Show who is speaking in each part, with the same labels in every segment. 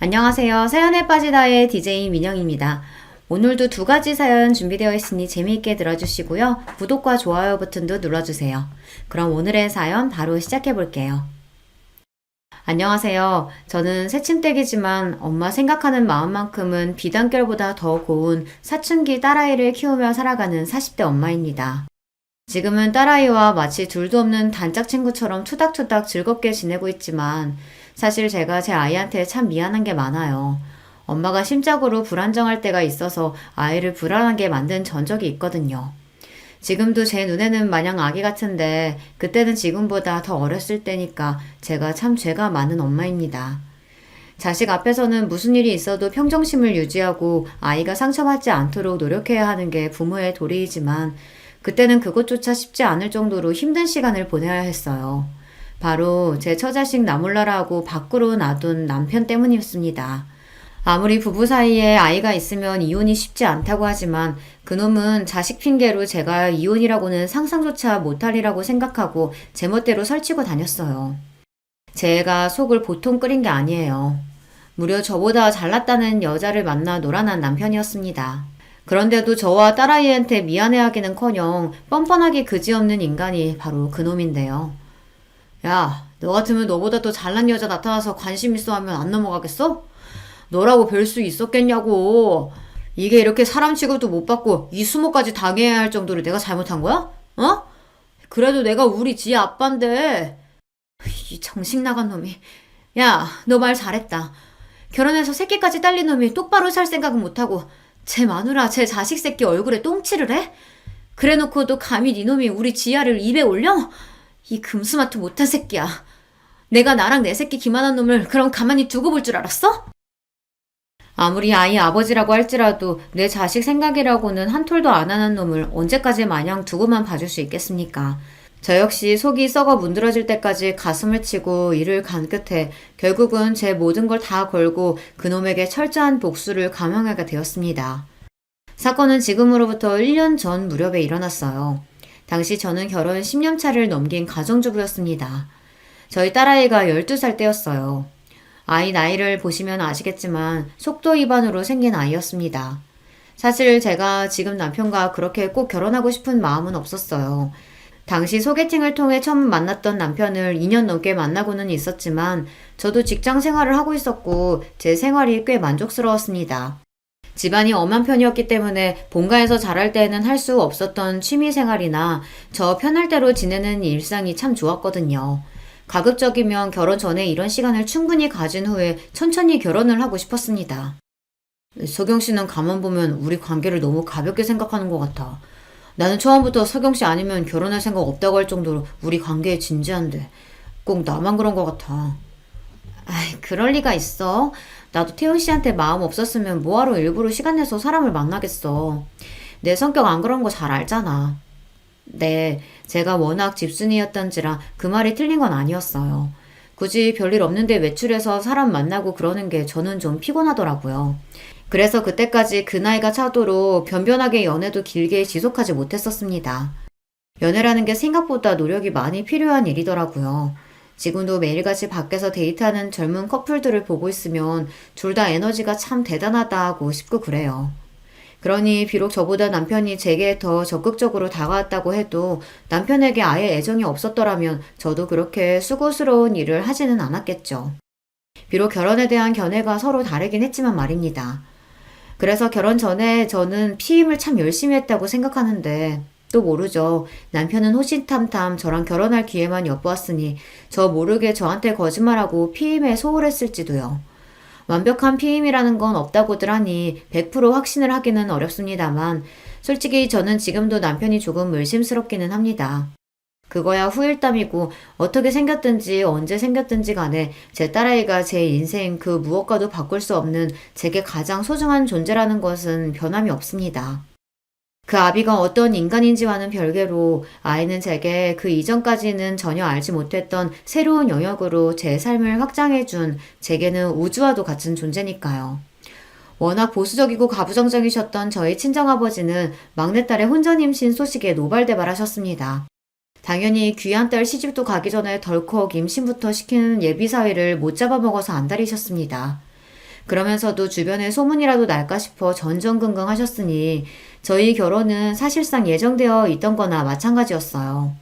Speaker 1: 안녕하세요. 사연에 빠지다의 DJ 민영입니다. 오늘도 두 가지 사연 준비되어 있으니 재미있게 들어주시고요. 구독과 좋아요 버튼도 눌러주세요. 그럼 오늘의 사연 바로 시작해 볼게요. 안녕하세요. 저는 새침댁이지만 엄마 생각하는 마음만큼은 비단결보다 더 고운 사춘기 딸아이를 키우며 살아가는 40대 엄마입니다. 지금은 딸아이와 마치 둘도 없는 단짝 친구처럼 투닥투닥 즐겁게 지내고 있지만 사실 제가 제 아이한테 참 미안한 게 많아요. 엄마가 심적으로 불안정할 때가 있어서 아이를 불안하게 만든 전적이 있거든요. 지금도 제 눈에는 마냥 아기 같은데 그때는 지금보다 더 어렸을 때니까 제가 참 죄가 많은 엄마입니다. 자식 앞에서는 무슨 일이 있어도 평정심을 유지하고 아이가 상처받지 않도록 노력해야 하는 게 부모의 도리이지만 그때는 그것조차 쉽지 않을 정도로 힘든 시간을 보내야 했어요. 바로 제 처자식 나몰라라 하고 밖으로 놔둔 남편 때문이었습니다. 아무리 부부 사이에 아이가 있으면 이혼이 쉽지 않다고 하지만 그놈은 자식 핑계로 제가 이혼이라고는 상상조차 못하리라고 생각하고 제멋대로 설치고 다녔어요. 제가 속을 보통 끓인 게 아니에요. 무려 저보다 잘났다는 여자를 만나 놀아난 남편이었습니다. 그런데도 저와 딸아이한테 미안해하기는커녕 뻔뻔하기 그지없는 인간이 바로 그놈인데요. 야, 너 같으면 너보다 더 잘난 여자 나타나서 관심 있어 하면 안 넘어가겠어? 너라고 별 수 있었겠냐고. 이게 이렇게 사람 취급도 못 받고 이 수모까지 당해야 할 정도로 내가 잘못한 거야? 어? 그래도 내가 우리 지 아빠인데. 이 정신 나간 놈이. 야, 너 말 잘했다. 결혼해서 새끼까지 딸린 놈이 똑바로 살 생각은 못하고 제 마누라, 제 자식 새끼 얼굴에 똥칠을 해? 그래놓고도 감히 니놈이 우리 지아를 입에 올려? 이 금수마트 못한 새끼야. 내가 나랑 내 새끼 기만한 놈을 그럼 가만히 두고 볼 줄 알았어? 아무리 아이 아버지라고 할지라도 내 자식 생각이라고는 한 톨도 안 하는 놈을 언제까지 마냥 두고만 봐줄 수 있겠습니까? 저 역시 속이 썩어 문드러질 때까지 가슴을 치고 이를 간 끝에 결국은 제 모든 걸 다 걸고 그놈에게 철저한 복수를 감행하게 되었습니다. 사건은 지금으로부터 1년 전 무렵에 일어났어요. 당시 저는 결혼 10년 차를 넘긴 가정주부였습니다. 저희 딸아이가 12살 때였어요. 아이 나이를 보시면 아시겠지만 속도 위반으로 생긴 아이였습니다. 사실 제가 지금 남편과 그렇게 꼭 결혼하고 싶은 마음은 없었어요. 당시 소개팅을 통해 처음 만났던 남편을 2년 넘게 만나고는 있었지만 저도 직장 생활을 하고 있었고 제 생활이 꽤 만족스러웠습니다. 집안이 엄한 편이었기 때문에 본가에서 잘할 때는 할 수 없었던 취미 생활이나 저 편할 대로 지내는 일상이 참 좋았거든요. 가급적이면 결혼 전에 이런 시간을 충분히 가진 후에 천천히 결혼을 하고 싶었습니다. 서경 씨는 가만 보면 우리 관계를 너무 가볍게 생각하는 것 같아. 나는 처음부터 서경 씨 아니면 결혼할 생각 없다고 할 정도로 우리 관계에 진지한데 꼭 나만 그런 것 같아. 아이, 그럴 리가 있어. 나도 태훈 씨한테 마음 없었으면 뭐하러 일부러 시간 내서 사람을 만나겠어. 내 성격 안 그런 거 잘 알잖아. 네, 제가 워낙 집순이였던지라 그 말이 틀린 건 아니었어요. 굳이 별일 없는데 외출해서 사람 만나고 그러는 게 저는 좀 피곤하더라고요. 그래서 그때까지 그 나이가 차도록 변변하게 연애도 길게 지속하지 못했었습니다. 연애라는 게 생각보다 노력이 많이 필요한 일이더라고요. 지금도 매일같이 밖에서 데이트하는 젊은 커플들을 보고 있으면 둘 다 에너지가 참 대단하다 하고 싶고 그래요. 그러니 비록 저보다 남편이 제게 더 적극적으로 다가왔다고 해도 남편에게 아예 애정이 없었더라면 저도 그렇게 수고스러운 일을 하지는 않았겠죠. 비록 결혼에 대한 견해가 서로 다르긴 했지만 말입니다. 그래서 결혼 전에 저는 피임을 참 열심히 했다고 생각하는데 또 모르죠. 남편은 호시탐탐 저랑 결혼할 기회만 엿보았으니 저 모르게 저한테 거짓말하고 피임에 소홀했을지도요. 완벽한 피임이라는 건 없다고들 하니 100% 확신을 하기는 어렵습니다만 솔직히 저는 지금도 남편이 조금 의심스럽기는 합니다. 그거야 후일담이고 어떻게 생겼든지 언제 생겼든지 간에 제 딸아이가 제 인생 그 무엇과도 바꿀 수 없는 제게 가장 소중한 존재라는 것은 변함이 없습니다. 그 아비가 어떤 인간인지와는 별개로 아이는 제게 그 이전까지는 전혀 알지 못했던 새로운 영역으로 제 삶을 확장해준 제게는 우주와도 같은 존재니까요. 워낙 보수적이고 가부장적이셨던 저희 친정아버지는 막내딸의 혼전 임신 소식에 노발대발하셨습니다. 당연히 귀한 딸 시집도 가기 전에 덜컥 임신부터 시키는 예비사위를 못 잡아먹어서 안달이셨습니다. 그러면서도 주변에 소문이라도 날까 싶어 전전긍긍 하셨으니 저희 결혼은 사실상 예정되어 있던 거나 마찬가지였어요.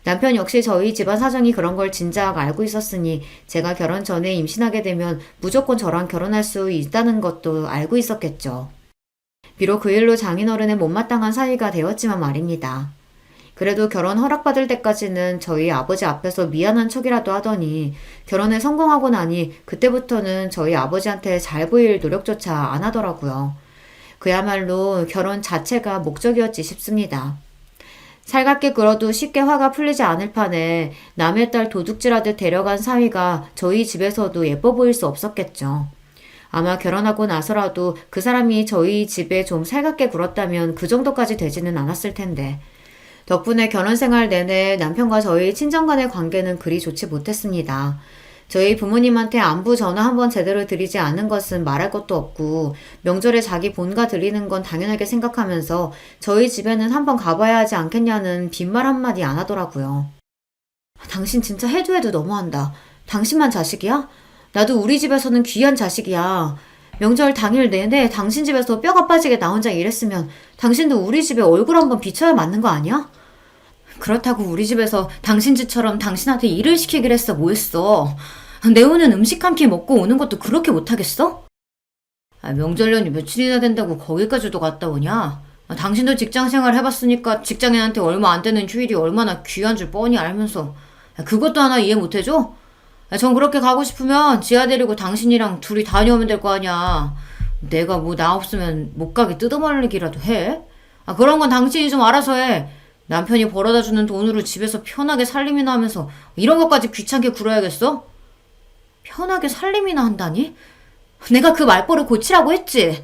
Speaker 1: 남편 역시 저희 집안 사정이 그런 걸 진작 알고 있었으니 제가 결혼 전에 임신하게 되면 무조건 저랑 결혼할 수 있다는 것도 알고 있었겠죠. 비록 그 일로 장인어른의 못마땅한 사이가 되었지만 말입니다. 그래도 결혼 허락받을 때까지는 저희 아버지 앞에서 미안한 척이라도 하더니 결혼에 성공하고 나니 그때부터는 저희 아버지한테 잘 보일 노력조차 안 하더라고요. 그야말로 결혼 자체가 목적이었지 싶습니다. 살갑게 굴어도 쉽게 화가 풀리지 않을 판에 남의 딸 도둑질하듯 데려간 사위가 저희 집에서도 예뻐 보일 수 없었겠죠. 아마 결혼하고 나서라도 그 사람이 저희 집에 좀 살갑게 굴었다면 그 정도까지 되지는 않았을 텐데. 덕분에 결혼 생활 내내 남편과 저희 친정 간의 관계는 그리 좋지 못했습니다. 저희 부모님한테 안부 전화 한번 제대로 드리지 않은 것은 말할 것도 없고 명절에 자기 본가 드리는 건 당연하게 생각하면서 저희 집에는 한번 가봐야 하지 않겠냐는 빈말 한마디 안 하더라고요. 당신 진짜 해도 해도 너무한다. 당신만 자식이야? 나도 우리 집에서는 귀한 자식이야. 명절 당일 내내 당신 집에서 뼈가 빠지게 나 혼자 일했으면 당신도 우리 집에 얼굴 한번 비춰야 맞는 거 아니야? 그렇다고 우리 집에서 당신 집처럼 당신한테 일을 시키기로 했어 뭐했어. 내오는 음식 한 끼 먹고 오는 것도 그렇게 못하겠어? 명절 연휴 며칠이나 된다고 거기까지도 갔다 오냐? 당신도 직장생활 해봤으니까 직장인한테 얼마 안 되는 휴일이 얼마나 귀한 줄 뻔히 알면서 그것도 하나 이해 못해줘? 전 그렇게 가고 싶으면 지아 데리고 당신이랑 둘이 다녀오면 될 거 아니야. 내가 뭐 나 없으면 못 가게 뜯어말리기라도 해? 그런 건 당신이 좀 알아서 해. 남편이 벌어다 주는 돈으로 집에서 편하게 살림이나 하면서 이런 것까지 귀찮게 굴어야겠어? 편하게 살림이나 한다니? 내가 그 말버릇 고치라고 했지?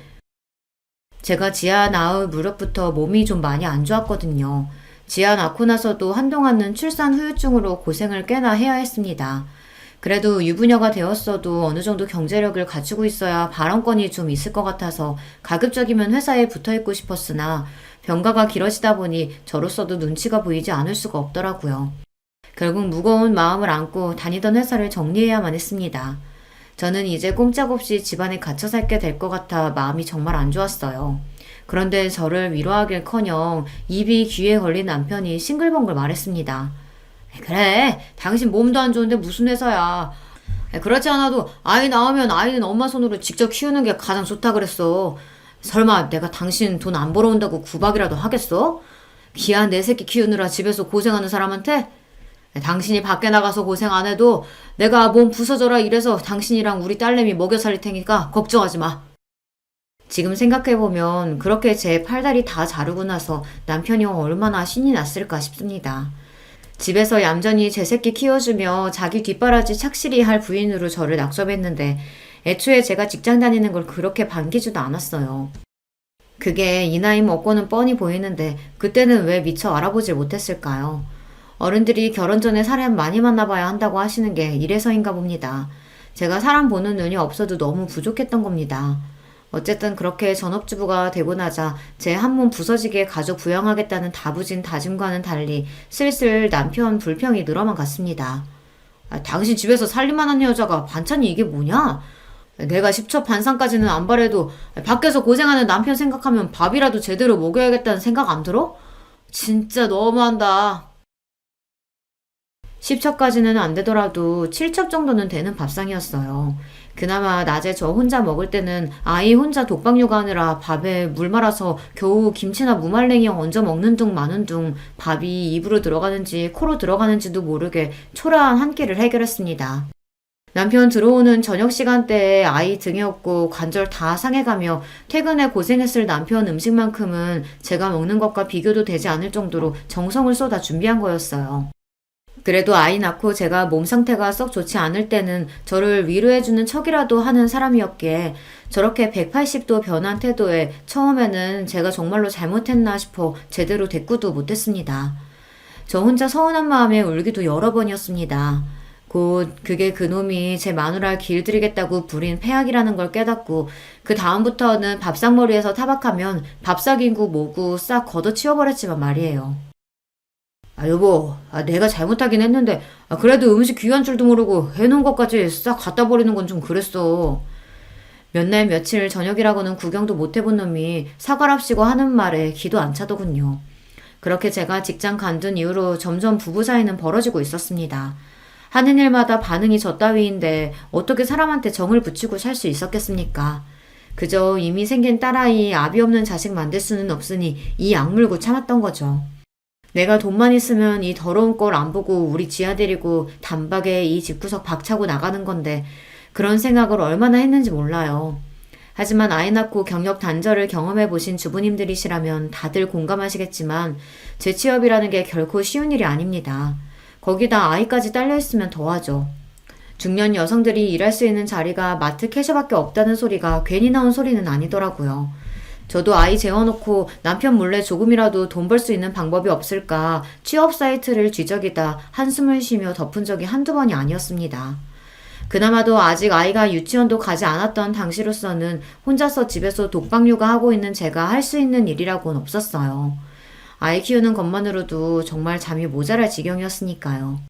Speaker 1: 제가 지아 낳을 무렵부터 몸이 좀 많이 안 좋았거든요. 지아 낳고 나서도 한동안은 출산 후유증으로 고생을 꽤나 해야 했습니다. 그래도 유부녀가 되었어도 어느 정도 경제력을 갖추고 있어야 발언권이 좀 있을 것 같아서 가급적이면 회사에 붙어 있고 싶었으나 병가가 길어지다 보니 저로서도 눈치가 보이지 않을 수가 없더라고요. 결국 무거운 마음을 안고 다니던 회사를 정리해야만 했습니다. 저는 이제 꼼짝없이 집안에 갇혀 살게 될 것 같아 마음이 정말 안 좋았어요. 그런데 저를 위로하길커녕 입이 귀에 걸린 남편이 싱글벙글 말했습니다. 그래, 당신 몸도 안 좋은데 무슨 회사야. 그렇지 않아도 아이 낳으면 아이는 엄마 손으로 직접 키우는 게 가장 좋다 그랬어. 설마 내가 당신 돈 안 벌어온다고 구박이라도 하겠어? 귀한 내 새끼 키우느라 집에서 고생하는 사람한테? 당신이 밖에 나가서 고생 안 해도 내가 몸 부서져라 이래서 당신이랑 우리 딸내미 먹여 살릴 테니까 걱정하지 마. 지금 생각해보면 그렇게 제 팔다리 다 자르고 나서 남편이 얼마나 신이 났을까 싶습니다. 집에서 얌전히 제 새끼 키워주며 자기 뒷바라지 착실히 할 부인으로 저를 낙점했는데 애초에 제가 직장 다니는 걸 그렇게 반기지도 않았어요. 그게 이 나이 먹고는 뻔히 보이는데 그때는 왜 미처 알아보질 못했을까요? 어른들이 결혼 전에 사람 많이 만나봐야 한다고 하시는 게 이래서인가 봅니다. 제가 사람 보는 눈이 없어도 너무 부족했던 겁니다. 어쨌든 그렇게 전업주부가 되고 나자 제 한 몸 부서지게 가족 부양하겠다는 다부진 다짐과는 달리 슬슬 남편 불평이 늘어만 갔습니다. 당신 집에서 살림만 하는 여자가 반찬이 이게 뭐냐? 내가 10첩 반상까지는 안 바래도 밖에서 고생하는 남편 생각하면 밥이라도 제대로 먹여야겠다는 생각 안 들어? 진짜 너무한다. 10첩까지는 안 되더라도 7첩 정도는 되는 밥상이었어요. 그나마 낮에 저 혼자 먹을 때는 아이 혼자 독박 육아하느라 밥에 물 말아서 겨우 김치나 무말랭이 얹어 먹는 둥 마는 둥 밥이 입으로 들어가는지 코로 들어가는지도 모르게 초라한 한 끼를 해결했습니다. 남편 들어오는 저녁 시간대에 아이 등에 업고 관절 다 상해가며 퇴근에 고생했을 남편 음식만큼은 제가 먹는 것과 비교도 되지 않을 정도로 정성을 쏟아 준비한 거였어요. 그래도 아이 낳고 제가 몸 상태가 썩 좋지 않을 때는 저를 위로해주는 척이라도 하는 사람이었기에 저렇게 180도 변한 태도에 처음에는 제가 정말로 잘못했나 싶어 제대로 대꾸도 못했습니다. 저 혼자 서운한 마음에 울기도 여러 번이었습니다. 곧 그게 그놈이 제 마누라를 길들이겠다고 부린 패악이라는 걸 깨닫고 그 다음부터는 밥상머리에서 타박하면 밥삭이고 뭐고 싹 걷어치워버렸지만 말이에요. 여보, 내가 잘못하긴 했는데 그래도 음식 귀한 줄도 모르고 해놓은 것까지 싹 갖다 버리는 건 좀 그랬어. 몇 날 며칠 저녁이라고는 구경도 못 해본 놈이 사과랍시고 하는 말에 귀도 안 차더군요. 그렇게 제가 직장 간둔 이후로 점점 부부 사이는 벌어지고 있었습니다. 하는 일마다 반응이 저 따위인데 어떻게 사람한테 정을 붙이고 살 수 있었겠습니까? 그저 이미 생긴 딸아이 아비 없는 자식 만들 수는 없으니 이 악물고 참았던 거죠. 내가 돈만 있으면 이 더러운 꼴 안 보고 우리 지아 데리고 단박에 이 집구석 박차고 나가는 건데 그런 생각을 얼마나 했는지 몰라요. 하지만 아이 낳고 경력 단절을 경험해 보신 주부님들이시라면 다들 공감하시겠지만 제 취업이라는 게 결코 쉬운 일이 아닙니다. 거기다 아이까지 딸려 있으면 더하죠. 중년 여성들이 일할 수 있는 자리가 마트 캐셔밖에 없다는 소리가 괜히 나온 소리는 아니더라고요. 저도 아이 재워놓고 남편 몰래 조금이라도 돈 벌 수 있는 방법이 없을까 취업 사이트를 뒤적이다 한숨을 쉬며 덮은 적이 한두 번이 아니었습니다. 그나마도 아직 아이가 유치원도 가지 않았던 당시로서는 혼자서 집에서 독박 육아하고 있는 제가 할 수 있는 일이라고는 없었어요. 아이 키우는 것만으로도 정말 잠이 모자랄 지경이었으니까요.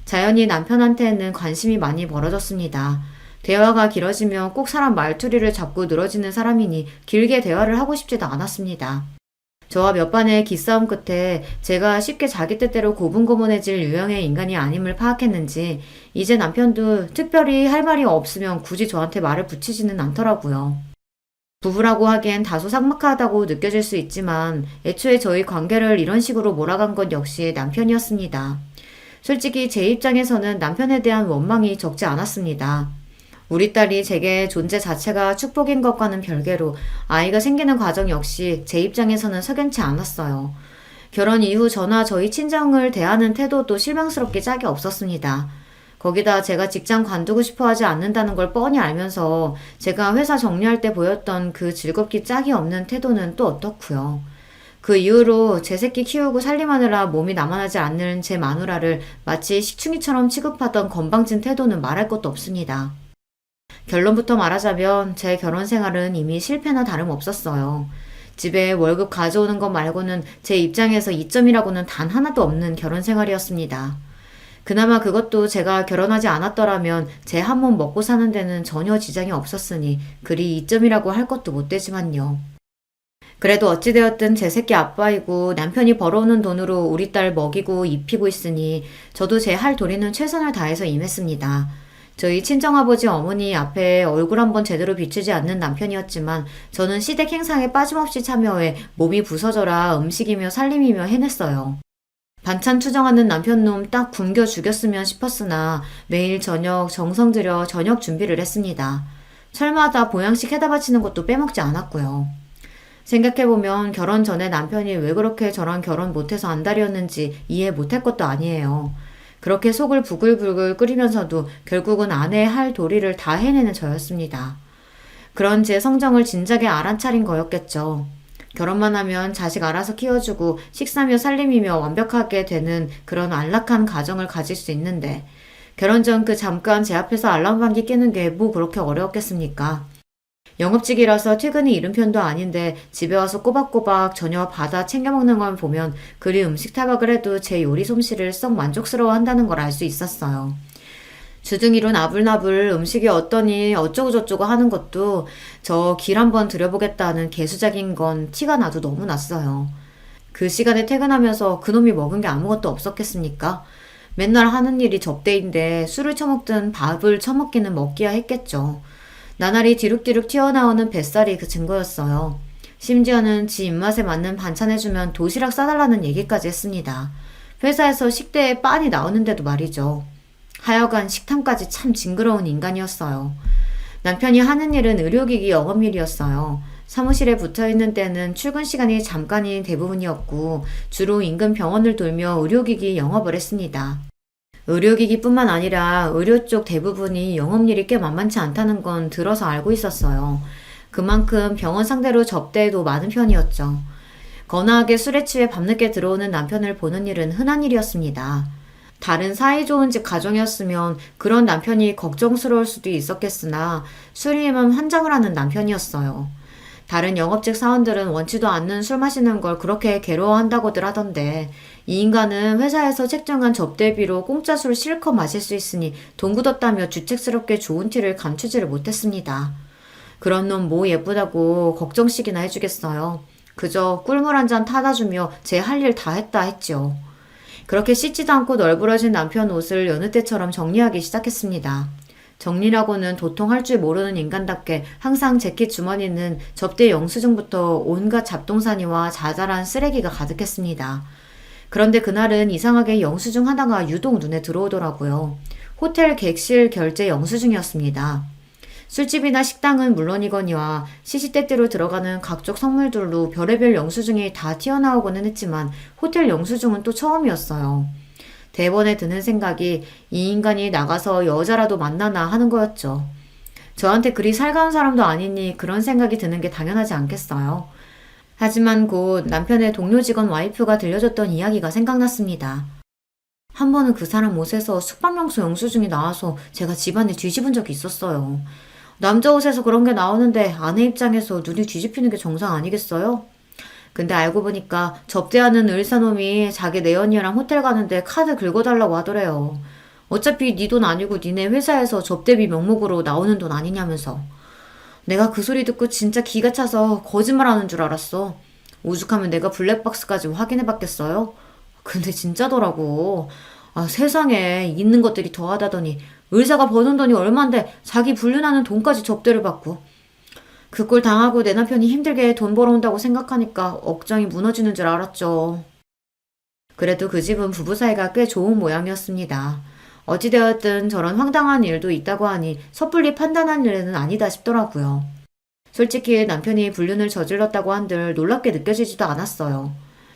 Speaker 1: 자연히 남편한테는 관심이 많이 벌어졌습니다. 대화가 길어지면 꼭 사람 말투리를 잡고 늘어지는 사람이니 길게 대화를 하고 싶지도 않았습니다. 저와 몇 번의 기싸움 끝에 제가 쉽게 자기 뜻대로 고분고분해질 유형의 인간이 아님을 파악했는지 이제 남편도 특별히 할 말이 없으면 굳이 저한테 말을 붙이지는 않더라고요. 부부라고 하기엔 다소 삭막하다고 느껴질 수 있지만 애초에 저희 관계를 이런 식으로 몰아간 건 역시 남편이었습니다. 솔직히 제 입장에서는 남편에 대한 원망이 적지 않았습니다. 우리 딸이 제게 존재 자체가 축복인 것과는 별개로 아이가 생기는 과정 역시 제 입장에서는 석연치 않았어요. 결혼 이후 저나 저희 친정을 대하는 태도도 실망스럽게 짝이 없었습니다. 거기다 제가 직장 관두고 싶어 하지 않는다는 걸 뻔히 알면서 제가 회사 정리할 때 보였던 그 즐겁기 짝이 없는 태도는 또 어떻고요. 그 이후로 제 새끼 키우고 살림하느라 몸이 남아나지 않는 제 마누라를 마치 식충이처럼 취급하던 건방진 태도는 말할 것도 없습니다. 결론부터 말하자면 제 결혼 생활은 이미 실패나 다름없었어요. 집에 월급 가져오는 것 말고는 제 입장에서 이점이라고는 단 하나도 없는 결혼 생활이었습니다. 그나마 그것도 제가 결혼하지 않았더라면 제 한 몸 먹고 사는 데는 전혀 지장이 없었으니 그리 이점이라고 할 것도 못 되지만요. 그래도 어찌되었든 제 새끼 아빠이고 남편이 벌어오는 돈으로 우리 딸 먹이고 입히고 있으니 저도 제 할 도리는 최선을 다해서 임했습니다. 저희 친정아버지 어머니 앞에 얼굴 한번 제대로 비추지 않는 남편이었지만 저는 시댁 행사에 빠짐없이 참여해 몸이 부서져라 음식이며 살림이며 해냈어요. 반찬 투정하는 남편놈 딱 굶겨 죽였으면 싶었으나 매일 저녁 정성 들여 저녁 준비를 했습니다. 철마다 보양식 해다 바치는 것도 빼먹지 않았고요. 생각해보면 결혼 전에 남편이 왜 그렇게 저랑 결혼 못해서 안달이었는지 이해 못할 것도 아니에요. 그렇게 속을 부글부글 끓이면서도 결국은 아내의 할 도리를 다 해내는 저였습니다. 그런 제 성정을 진작에 알아차린 거였겠죠. 결혼만 하면 자식 알아서 키워주고 식사며 살림이며 완벽하게 되는 그런 안락한 가정을 가질 수 있는데 결혼 전 그 잠깐 제 앞에서 알람방귀 끼는 게 뭐 그렇게 어려웠겠습니까? 영업직이라서 퇴근이 이른 편도 아닌데 집에 와서 꼬박꼬박 저녁 받아 챙겨 먹는 걸 보면 그리 음식 타박을 해도 제 요리 솜씨를 썩 만족스러워 한다는 걸 알 수 있었어요. 주둥이로 나불나불 음식이 어떠니 어쩌고저쩌고 하는 것도 저 길 한번 들여보겠다는 개수작인 건 티가 나도 너무 났어요. 그 시간에 퇴근하면서 그놈이 먹은 게 아무것도 없었겠습니까? 맨날 하는 일이 접대인데 술을 처먹든 밥을 처먹기는 먹기야 했겠죠. 나날이 뒤룩뒤룩 튀어나오는 뱃살이 그 증거였어요. 심지어는 지 입맛에 맞는 반찬 해주면 도시락 싸달라는 얘기까지 했습니다. 회사에서 식대에 빤히 나오는데도 말이죠. 하여간 식탐까지 참 징그러운 인간이었어요. 남편이 하는 일은 의료기기 영업일이었어요. 사무실에 붙어있는 때는 출근 시간이 잠깐이 대부분이었고 주로 인근 병원을 돌며 의료기기 영업을 했습니다. 의료기기뿐만 아니라 의료 쪽 대부분이 영업일이 꽤 만만치 않다는 건 들어서 알고 있었어요. 그만큼 병원 상대로 접대도 많은 편이었죠. 거나하게 술에 취해 밤늦게 들어오는 남편을 보는 일은 흔한 일이었습니다. 다른 사이좋은 집 가정이었으면 그런 남편이 걱정스러울 수도 있었겠으나 술이면 환장을 하는 남편이었어요. 다른 영업직 사원들은 원치도 않는 술 마시는 걸 그렇게 괴로워한다고들 하던데 이 인간은 회사에서 책정한 접대비로 공짜 술 실컷 마실 수 있으니 돈 굳었다며 주책스럽게 좋은 티를 감추지를 못했습니다. 그런 놈 뭐 예쁘다고 걱정씩이나 해주겠어요. 그저 꿀물 한 잔 타다 주며 제 할 일 다 했다 했죠. 그렇게 씻지도 않고 널브러진 남편 옷을 여느 때처럼 정리하기 시작했습니다. 정리라고는 도통 할 줄 모르는 인간답게 항상 재킷 주머니는 접대 영수증부터 온갖 잡동사니와 자잘한 쓰레기가 가득했습니다. 그런데 그날은 이상하게 영수증 하나가 유독 눈에 들어오더라고요. 호텔 객실 결제 영수증이었습니다. 술집이나 식당은 물론이거니와 시시때때로 들어가는 각종 선물들로 별의별 영수증이 다 튀어나오고는 했지만 호텔 영수증은 또 처음이었어요. 대번에 드는 생각이 이 인간이 나가서 여자라도 만나나 하는 거였죠. 저한테 그리 살가운 사람도 아니니 그런 생각이 드는 게 당연하지 않겠어요. 하지만 곧 남편의 동료 직원 와이프가 들려줬던 이야기가 생각났습니다. 한 번은 그 사람 옷에서 숙박명소 영수증이 나와서 제가 집안에 뒤집은 적이 있었어요. 남자 옷에서 그런 게 나오는데 아내 입장에서 눈이 뒤집히는 게 정상 아니겠어요? 근데 알고 보니까 접대하는 의사놈이 자기 내연녀랑 호텔 가는데 카드 긁어달라고 하더래요. 어차피 네 돈 아니고 니네 회사에서 접대비 명목으로 나오는 돈 아니냐면서. 내가 그 소리 듣고 진짜 기가 차서 거짓말하는 줄 알았어. 오죽하면 내가 블랙박스까지 확인해봤겠어요? 근데 진짜더라고. 아, 세상에 있는 것들이 더하다더니 의사가 버는 돈이 얼만데 자기 불륜하는 돈까지 접대를 받고. 그 꼴 당하고 내 남편이 힘들게 돈 벌어온다고 생각하니까 억장이 무너지는 줄 알았죠. 그래도 그 집은 부부 사이가 꽤 좋은 모양이었습니다. 어찌되었든 저런 황당한 일도 있다고 하니 섣불리 판단한 일은 아니다 싶더라고요. 솔직히 남편이 불륜을 저질렀다고 한들 놀랍게 느껴지지도 않았어요.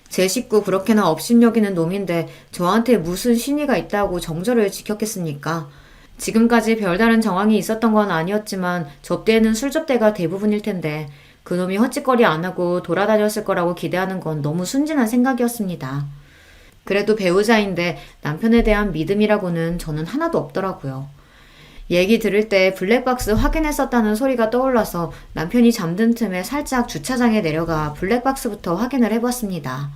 Speaker 1: 제 식구 그렇게나 업신여기는 놈인데 저한테 무슨 신의가 있다고 정절을 지켰겠습니까? 지금까지 별다른 정황이 있었던 건 아니었지만 접대에는 술접대가 대부분일 텐데 그놈이 헛짓거리 안 하고 돌아다녔을 거라고 기대하는 건 너무 순진한 생각이었습니다. 그래도 배우자인데 남편에 대한 믿음이라고는 저는 하나도 없더라고요. 얘기 들을 때 블랙박스 확인했었다는 소리가 떠올라서 남편이 잠든 틈에 살짝 주차장에 내려가 블랙박스부터 확인을 해봤습니다.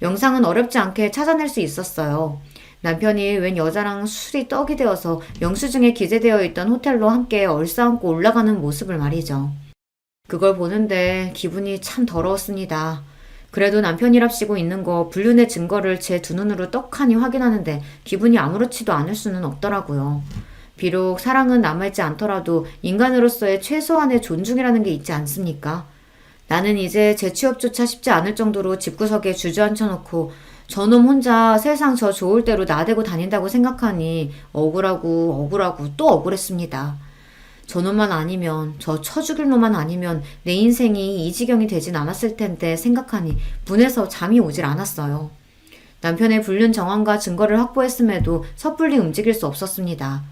Speaker 1: 영상은 어렵지 않게 찾아낼 수 있었어요. 남편이 웬 여자랑 술이 떡이 되어서 영수증에 기재되어 있던 호텔로 함께 얼싸안고 올라가는 모습을 말이죠. 그걸 보는데 기분이 참 더러웠습니다. 그래도 남편이랍시고 있는 거 불륜의 증거를 제 두 눈으로 떡하니 확인하는데 기분이 아무렇지도 않을 수는 없더라고요. 비록 사랑은 남아있지 않더라도 인간으로서의 최소한의 존중이라는 게 있지 않습니까? 나는 이제 재취업조차 쉽지 않을 정도로 집구석에 주저앉혀놓고 저놈 혼자 세상 저 좋을 대로 나대고 다닌다고 생각하니 억울하고 또 억울했습니다. 저놈만 아니면, 저 쳐죽일 놈만 아니면 내 인생이 이 지경이 되진 않았을 텐데 생각하니 분해서 잠이 오질 않았어요. 남편의 불륜 정황과 증거를 확보했음에도 섣불리 움직일 수 없었습니다.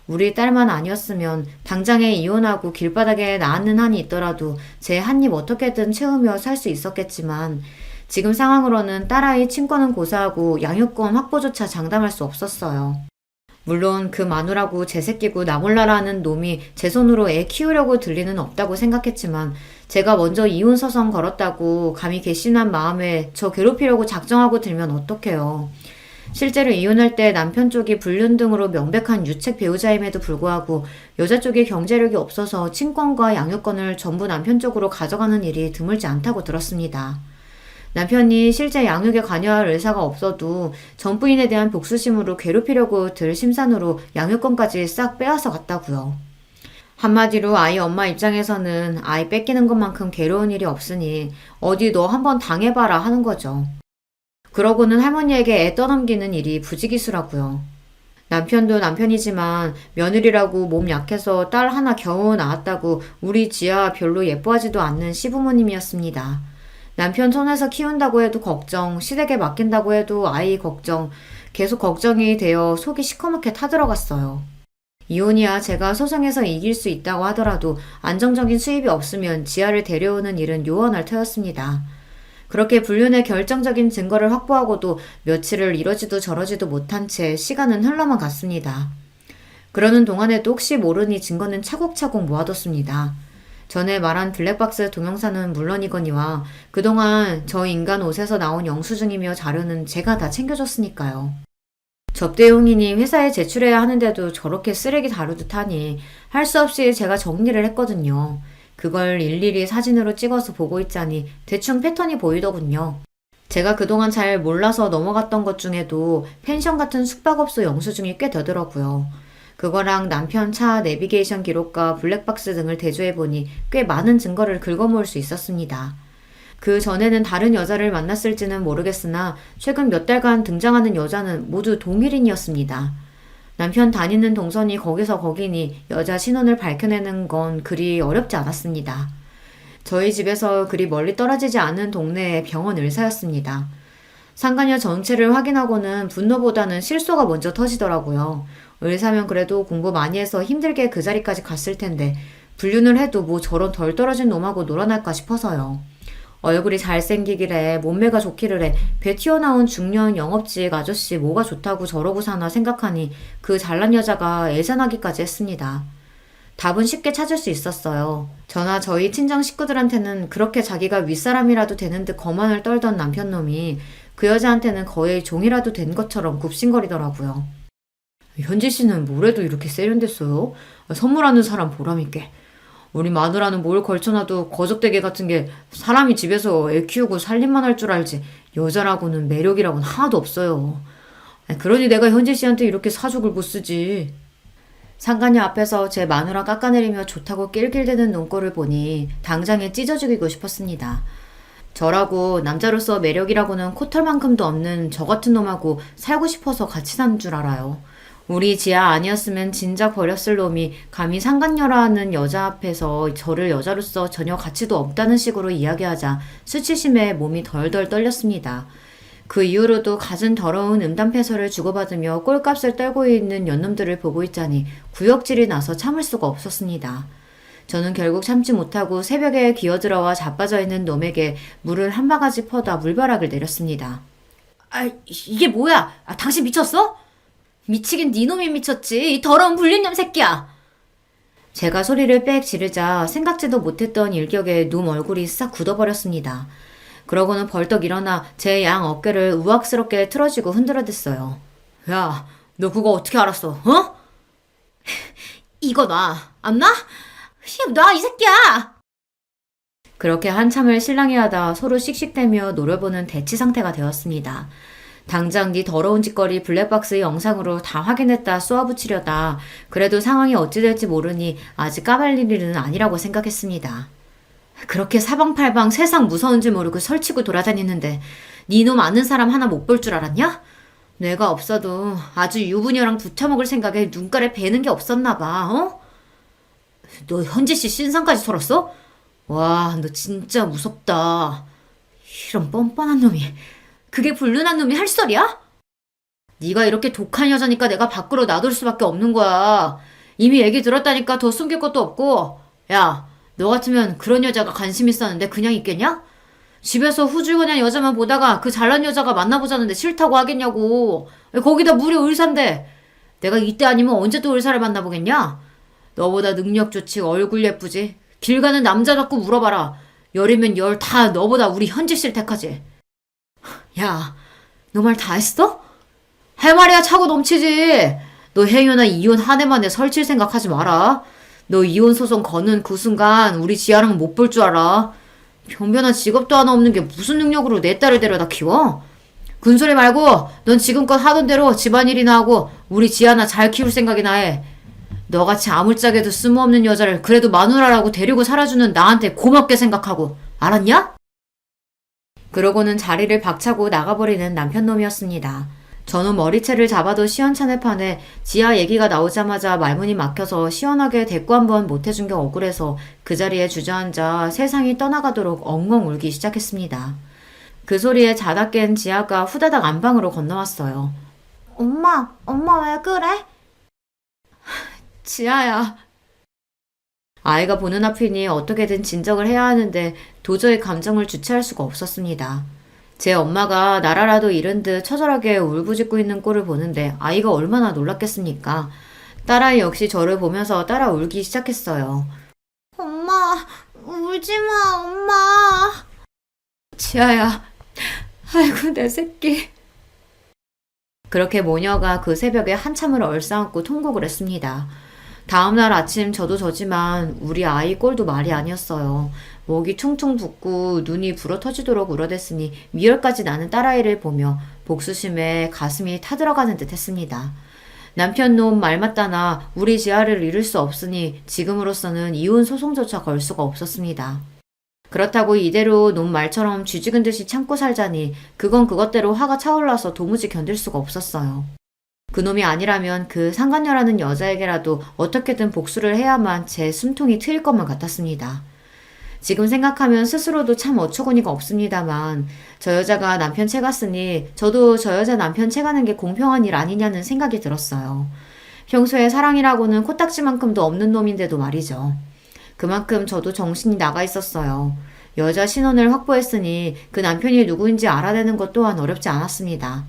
Speaker 1: 우리 딸만 아니었으면 당장에 이혼하고 길바닥에 나앉는 한이 있더라도 제 한 입 어떻게든 채우며 살 수 있었겠지만 지금 상황으로는 딸아이 친권은 고사하고 양육권 확보조차 장담할 수 없었어요. 물론 그 마누라고 제 새끼고 나 몰라라 하는 놈이 제 손으로 애 키우려고 들 리는 없다고 생각했지만 제가 먼저 이혼 서성 걸었다고 감히 괘씸한 마음에 저 괴롭히려고 작정하고 들면 어떡해요. 실제로 이혼할 때 남편 쪽이 불륜 등으로 명백한 유책 배우자임에도 불구하고 여자 쪽이 경제력이 없어서 친권과 양육권을 전부 남편 쪽으로 가져가는 일이 드물지 않다고 들었습니다. 남편이 실제 양육에 관여할 의사가 없어도 전 부인에 대한 복수심으로 괴롭히려고 들 심산으로 양육권까지 싹 빼앗아 갔다고요. 한마디로 아이 엄마 입장에서는 아이 뺏기는 것만큼 괴로운 일이 없으니 어디 너 한번 당해봐라 하는 거죠. 그러고는 할머니에게 애 떠넘기는 일이 부지기수라고요. 남편도 남편이지만 며느리라고 몸 약해서 딸 하나 겨우 낳았다고 우리 지아 별로 예뻐하지도 않는 시부모님이었습니다. 남편 손에서 키운다고 해도 걱정, 시댁에 맡긴다고 해도 아이 걱정, 계속 걱정이 되어 속이 시커멓게 타들어갔어요. 이혼이야 제가 소송에서 이길 수 있다고 하더라도 안정적인 수입이 없으면 지아를 데려오는 일은 요원할 터였습니다. 그렇게 불륜의 결정적인 증거를 확보하고도 며칠을 이러지도 저러지도 못한 채 시간은 흘러만 갔습니다. 그러는 동안에도 혹시 모르니 증거는 차곡차곡 모아뒀습니다. 전에 말한 블랙박스 동영상은 물론이거니와 그동안 저 인간 옷에서 나온 영수증이며 자료는 제가 다 챙겨줬으니까요. 접대용이니 회사에 제출해야 하는데도 저렇게 쓰레기 다루듯 하니 할 수 없이 제가 정리를 했거든요. 그걸 일일이 사진으로 찍어서 보고 있자니 대충 패턴이 보이더군요. 제가 그동안 잘 몰라서 넘어갔던 것 중에도 펜션 같은 숙박업소 영수증이 꽤 되더라고요. 그거랑 남편 차 내비게이션 기록과 블랙박스 등을 대조해보니 꽤 많은 증거를 긁어모을 수 있었습니다. 그 전에는 다른 여자를 만났을지는 모르겠으나 최근 몇 달간 등장하는 여자는 모두 동일인이었습니다. 남편 다니는 동선이 거기서 거기니 여자 신원을 밝혀내는 건 그리 어렵지 않았습니다. 저희 집에서 그리 멀리 떨어지지 않은 동네의 병원 의사였습니다. 상간녀 정체를 확인하고는 분노보다는 실소가 먼저 터지더라고요. 의사면 그래도 공부 많이 해서 힘들게 그 자리까지 갔을 텐데 불륜을 해도 뭐 저런 덜 떨어진 놈하고 놀아날까 싶어서요. 얼굴이 잘생기기래 몸매가 좋기를 배 튀어나온 중년 영업직 아저씨 뭐가 좋다고 저러고 사나 생각하니 그 잘난 여자가 애잔하기까지 했습니다. 답은 쉽게 찾을 수 있었어요. 저나 저희 친정 식구들한테는 그렇게 자기가 윗사람이라도 되는 듯 거만을 떨던 남편놈이 그 여자한테는 거의 종이라도 된 것처럼 굽신거리더라고요. 현지 씨는 뭐래도 이렇게 세련됐어요? 선물하는 사람 보람있게. 우리 마누라는 뭘 걸쳐놔도 거적대게 같은 게 사람이 집에서 애 키우고 살림만 할 줄 알지 여자라고는 매력이라고는 하나도 없어요. 그러니 내가 현지 씨한테 이렇게 사족을 못 쓰지. 상간녀 앞에서 제 마누라 깎아내리며 좋다고 낄낄대는 눈꼴을 보니 당장에 찢어 죽이고 싶었습니다. 저라고 남자로서 매력이라고는 코털만큼도 없는 저 같은 놈하고 살고 싶어서 같이 사는 줄 알아요. 우리 지아 아니었으면 진작 버렸을 놈이 감히 상간녀라는 여자 앞에서 저를 여자로서 전혀 가치도 없다는 식으로 이야기하자 수치심에 몸이 덜덜 떨렸습니다. 그 이후로도 갖은 더러운 음담패설을 주고받으며 꼴값을 떨고 있는 연놈들을 보고 있자니 구역질이 나서 참을 수가 없었습니다. 저는 결국 참지 못하고 새벽에 기어들어와 자빠져 있는 놈에게 물을 한 바가지 퍼다 물벼락을 내렸습니다. 이게 뭐야? 당신 미쳤어? 미치긴 네 놈이 미쳤지. 이 더러운 불륜놈 새끼야. 제가 소리를 빽 지르자 생각지도 못했던 일격에 놈 얼굴이 싹 굳어버렸습니다. 그러고는 벌떡 일어나 제 양 어깨를 우악스럽게 틀어쥐고 흔들어댔어요. 야, 너 그거 어떻게 알았어? 어? 이거 놔. 안 놔? 놔, 이 새끼야! 그렇게 한참을 실랑이하다 서로 씩씩대며 노려보는 대치 상태가 되었습니다. 당장 네 더러운 짓거리 블랙박스 영상으로 다 확인했다 쏘아붙이려다 그래도 상황이 어찌 될지 모르니 아직 까발릴 일은 아니라고 생각했습니다. 그렇게 사방팔방 세상 무서운 줄 모르고 설치고 돌아다니는데 네 놈 아는 사람 하나 못 볼 줄 알았냐? 내가 없어도 아주 유부녀랑 붙여먹을 생각에 눈가에 배는 게 없었나 봐. 어? 너 현지씨 신상까지 털었어? 와, 너 진짜 무섭다. 이런 뻔뻔한 놈이, 그게 불륜한 놈이 할 소리야? 네가 이렇게 독한 여자니까 내가 밖으로 놔둘 수밖에 없는 거야. 이미 얘기 들었다니까 더 숨길 것도 없고. 야, 너 같으면 그런 여자가 관심 있었는데 그냥 있겠냐? 집에서 후줄근한 여자만 보다가 그 잘난 여자가 만나보자는데 싫다고 하겠냐고. 거기다 무려 의사인데. 내가 이때 아니면 언제 또 의사를 만나보겠냐? 너보다 능력 좋지, 얼굴 예쁘지. 길 가는 남자 갖고 물어봐라. 열이면 열 다 너보다 우리 현지 씨를 택하지. 야, 너 말 다 했어? 할 말이야 차고 넘치지. 너 행여나 이혼 한 해만에 설칠 생각하지 마라. 너 이혼 소송 거는 그 순간 우리 지아랑 못 볼 줄 알아. 변변한 직업도 하나 없는 게 무슨 능력으로 내 딸을 데려다 키워? 군소리 말고 넌 지금껏 하던 대로 집안일이나 하고 우리 지아나 잘 키울 생각이나 해. 너같이 아물짝에도 쓸모없는 여자를 그래도 마누라라고 데리고 살아주는 나한테 고맙게 생각하고. 알았냐? 그러고는 자리를 박차고 나가버리는 남편놈이었습니다. 저는 머리채를 잡아도 시원찮을 판에 지아 얘기가 나오자마자 말문이 막혀서 시원하게 대꾸 한번 못해준 게 억울해서 그 자리에 주저앉아 세상이 떠나가도록 엉엉 울기 시작했습니다. 그 소리에 자다 깬 지아가 후다닥 안방으로 건너왔어요. 엄마 왜 그래? 지아야. 아이가 보는 앞이니 어떻게든 진정을 해야 하는데 도저히 감정을 주체할 수가 없었습니다. 제 엄마가 나라라도 잃은 듯 처절하게 울부짖고 있는 꼴을 보는데 아이가 얼마나 놀랐겠습니까? 딸아이 역시 저를 보면서 따라 울기 시작했어요. 엄마, 울지마, 엄마. 지아야, 아이고 내 새끼. 그렇게 모녀가 그 새벽에 한참을 얼싸안고 통곡을 했습니다. 다음날 아침 저도 저지만 우리 아이 꼴도 말이 아니었어요. 목이 퉁퉁 붓고 눈이 불어터지도록 울어댔으니 미열까지 나는 딸아이를 보며 복수심에 가슴이 타들어가는 듯 했습니다. 남편 놈 말 맞다나 우리 지아를 잃을 수 없으니 지금으로서는 이혼 소송조차 걸 수가 없었습니다. 그렇다고 이대로 놈 말처럼 쥐죽은 듯이 참고 살자니 그건 그것대로 화가 차올라서 도무지 견딜 수가 없었어요. 그놈이 아니라면 그 상간녀라는 여자에게라도 어떻게든 복수를 해야만 제 숨통이 트일 것만 같았습니다. 지금 생각하면 스스로도 참 어처구니가 없습니다만 저 여자가 남편 채갔으니 저도 저 여자 남편 채가는 게 공평한 일 아니냐는 생각이 들었어요. 평소에 사랑이라고는 코딱지만큼도 없는 놈인데도 말이죠. 그만큼 저도 정신이 나가 있었어요. 여자 신원을 확보했으니 그 남편이 누구인지 알아내는 것 또한 어렵지 않았습니다.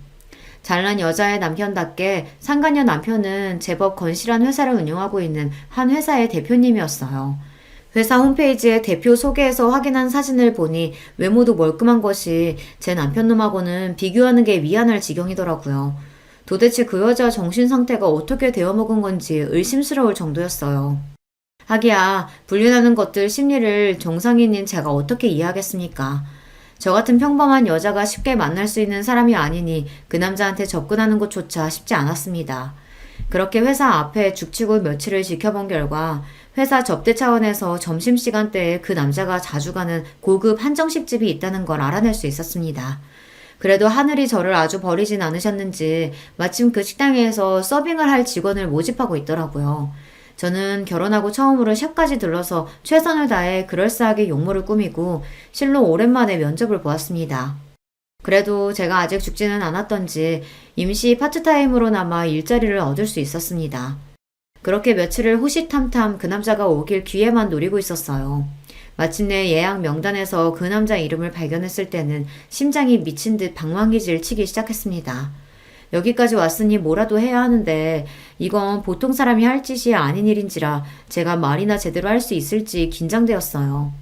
Speaker 1: 잘난 여자의 남편답게 상간녀 남편은 제법 건실한 회사를 운영하고 있는 한 회사의 대표님이었어요. 회사 홈페이지에 대표 소개에서 확인한 사진을 보니 외모도 멀끔한 것이 제 남편놈하고는 비교하는 게 미안할 지경이더라고요. 도대체 그 여자 정신 상태가 어떻게 되어먹은 건지 의심스러울 정도였어요. 하기야 불륜하는 것들 심리를 정상인인 제가 어떻게 이해하겠습니까? 저 같은 평범한 여자가 쉽게 만날 수 있는 사람이 아니니 그 남자한테 접근하는 것조차 쉽지 않았습니다. 그렇게 회사 앞에 죽치고 며칠을 지켜본 결과 회사 접대 차원에서 점심시간대에 그 남자가 자주 가는 고급 한정식집이 있다는 걸 알아낼 수 있었습니다. 그래도 하늘이 저를 아주 버리진 않으셨는지 마침 그 식당에서 서빙을 할 직원을 모집하고 있더라고요. 저는 결혼하고 처음으로 샵까지 들러서 최선을 다해 그럴싸하게 용모를 꾸미고 실로 오랜만에 면접을 보았습니다. 그래도 제가 아직 죽지는 않았던지 임시 파트타임으로나마 일자리를 얻을 수 있었습니다. 그렇게 며칠을 호시탐탐 그 남자가 오길 기회만 노리고 있었어요. 마침내 예약 명단에서 그 남자 이름을 발견했을 때는 심장이 미친 듯 방망이질 치기 시작했습니다. 여기까지 왔으니 뭐라도 해야 하는데 이건 보통 사람이 할 짓이 아닌 일인지라 제가 말이나 제대로 할 수 있을지 긴장되었어요.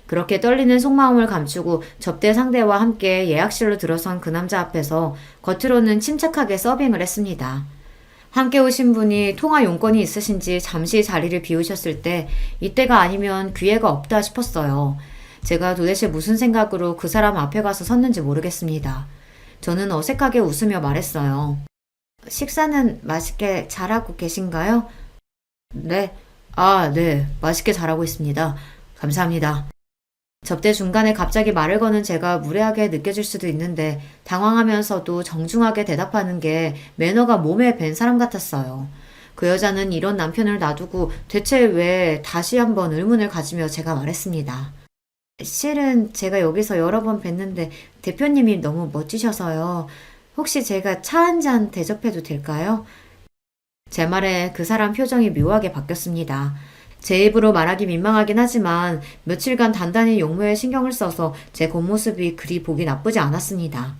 Speaker 1: 그렇게 떨리는 속마음을 감추고 접대 상대와 함께 예약실로 들어선 그 남자 앞에서 겉으로는 침착하게 서빙을 했습니다. 함께 오신 분이 통화 용건이 있으신지 잠시 자리를 비우셨을 때 이때가 아니면 기회가 없다 싶었어요. 제가 도대체 무슨 생각으로 그 사람 앞에 가서 섰는지 모르겠습니다. 저는 어색하게 웃으며 말했어요. 식사는 맛있게 잘하고 계신가요? 네. 네. 맛있게 잘하고 있습니다. 감사합니다. 접대 중간에 갑자기 말을 거는 제가 무례하게 느껴질 수도 있는데 당황하면서도 정중하게 대답하는 게 매너가 몸에 밴 사람 같았어요. 그 여자는 이런 남편을 놔두고 대체 왜 다시 한번 의문을 가지며 제가 말했습니다. 실은 제가 여기서 여러 번 뵀는데 대표님이 너무 멋지셔서요. 혹시 제가 차 한 잔 대접해도 될까요? 제 말에 그 사람 표정이 묘하게 바뀌었습니다. 제 입으로 말하기 민망하긴 하지만 며칠간 단단히 용모에 신경을 써서 제 겉모습이 그리 보기 나쁘지 않았습니다.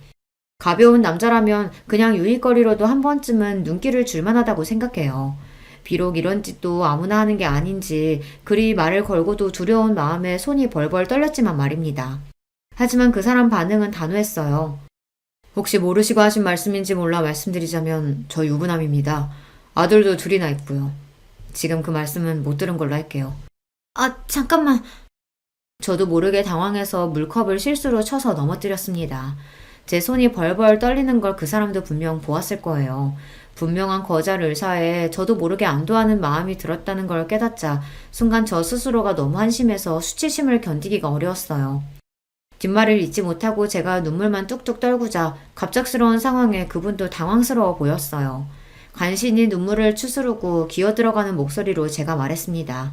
Speaker 1: 가벼운 남자라면 그냥 유일거리로도 한 번쯤은 눈길을 줄만하다고 생각해요. 비록 이런 짓도 아무나 하는 게 아닌지 그리 말을 걸고도 두려운 마음에 손이 벌벌 떨렸지만 말입니다. 하지만 그 사람 반응은 단호했어요. 혹시 모르시고 하신 말씀인지 몰라 말씀드리자면 저 유부남입니다. 아들도 둘이나 있고요. 지금 그 말씀은 못 들은 걸로 할게요. 잠깐만. 저도 모르게 당황해서 물컵을 실수로 쳐서 넘어뜨렸습니다. 제 손이 벌벌 떨리는 걸 그 사람도 분명 보았을 거예요. 분명한 거절 의사에 저도 모르게 안도하는 마음이 들었다는 걸 깨닫자 순간 저 스스로가 너무 한심해서 수치심을 견디기가 어려웠어요. 뒷말을 잇지 못하고 제가 눈물만 뚝뚝 떨구자 갑작스러운 상황에 그분도 당황스러워 보였어요. 간신히 눈물을 추스르고 기어들어가는 목소리로 제가 말했습니다.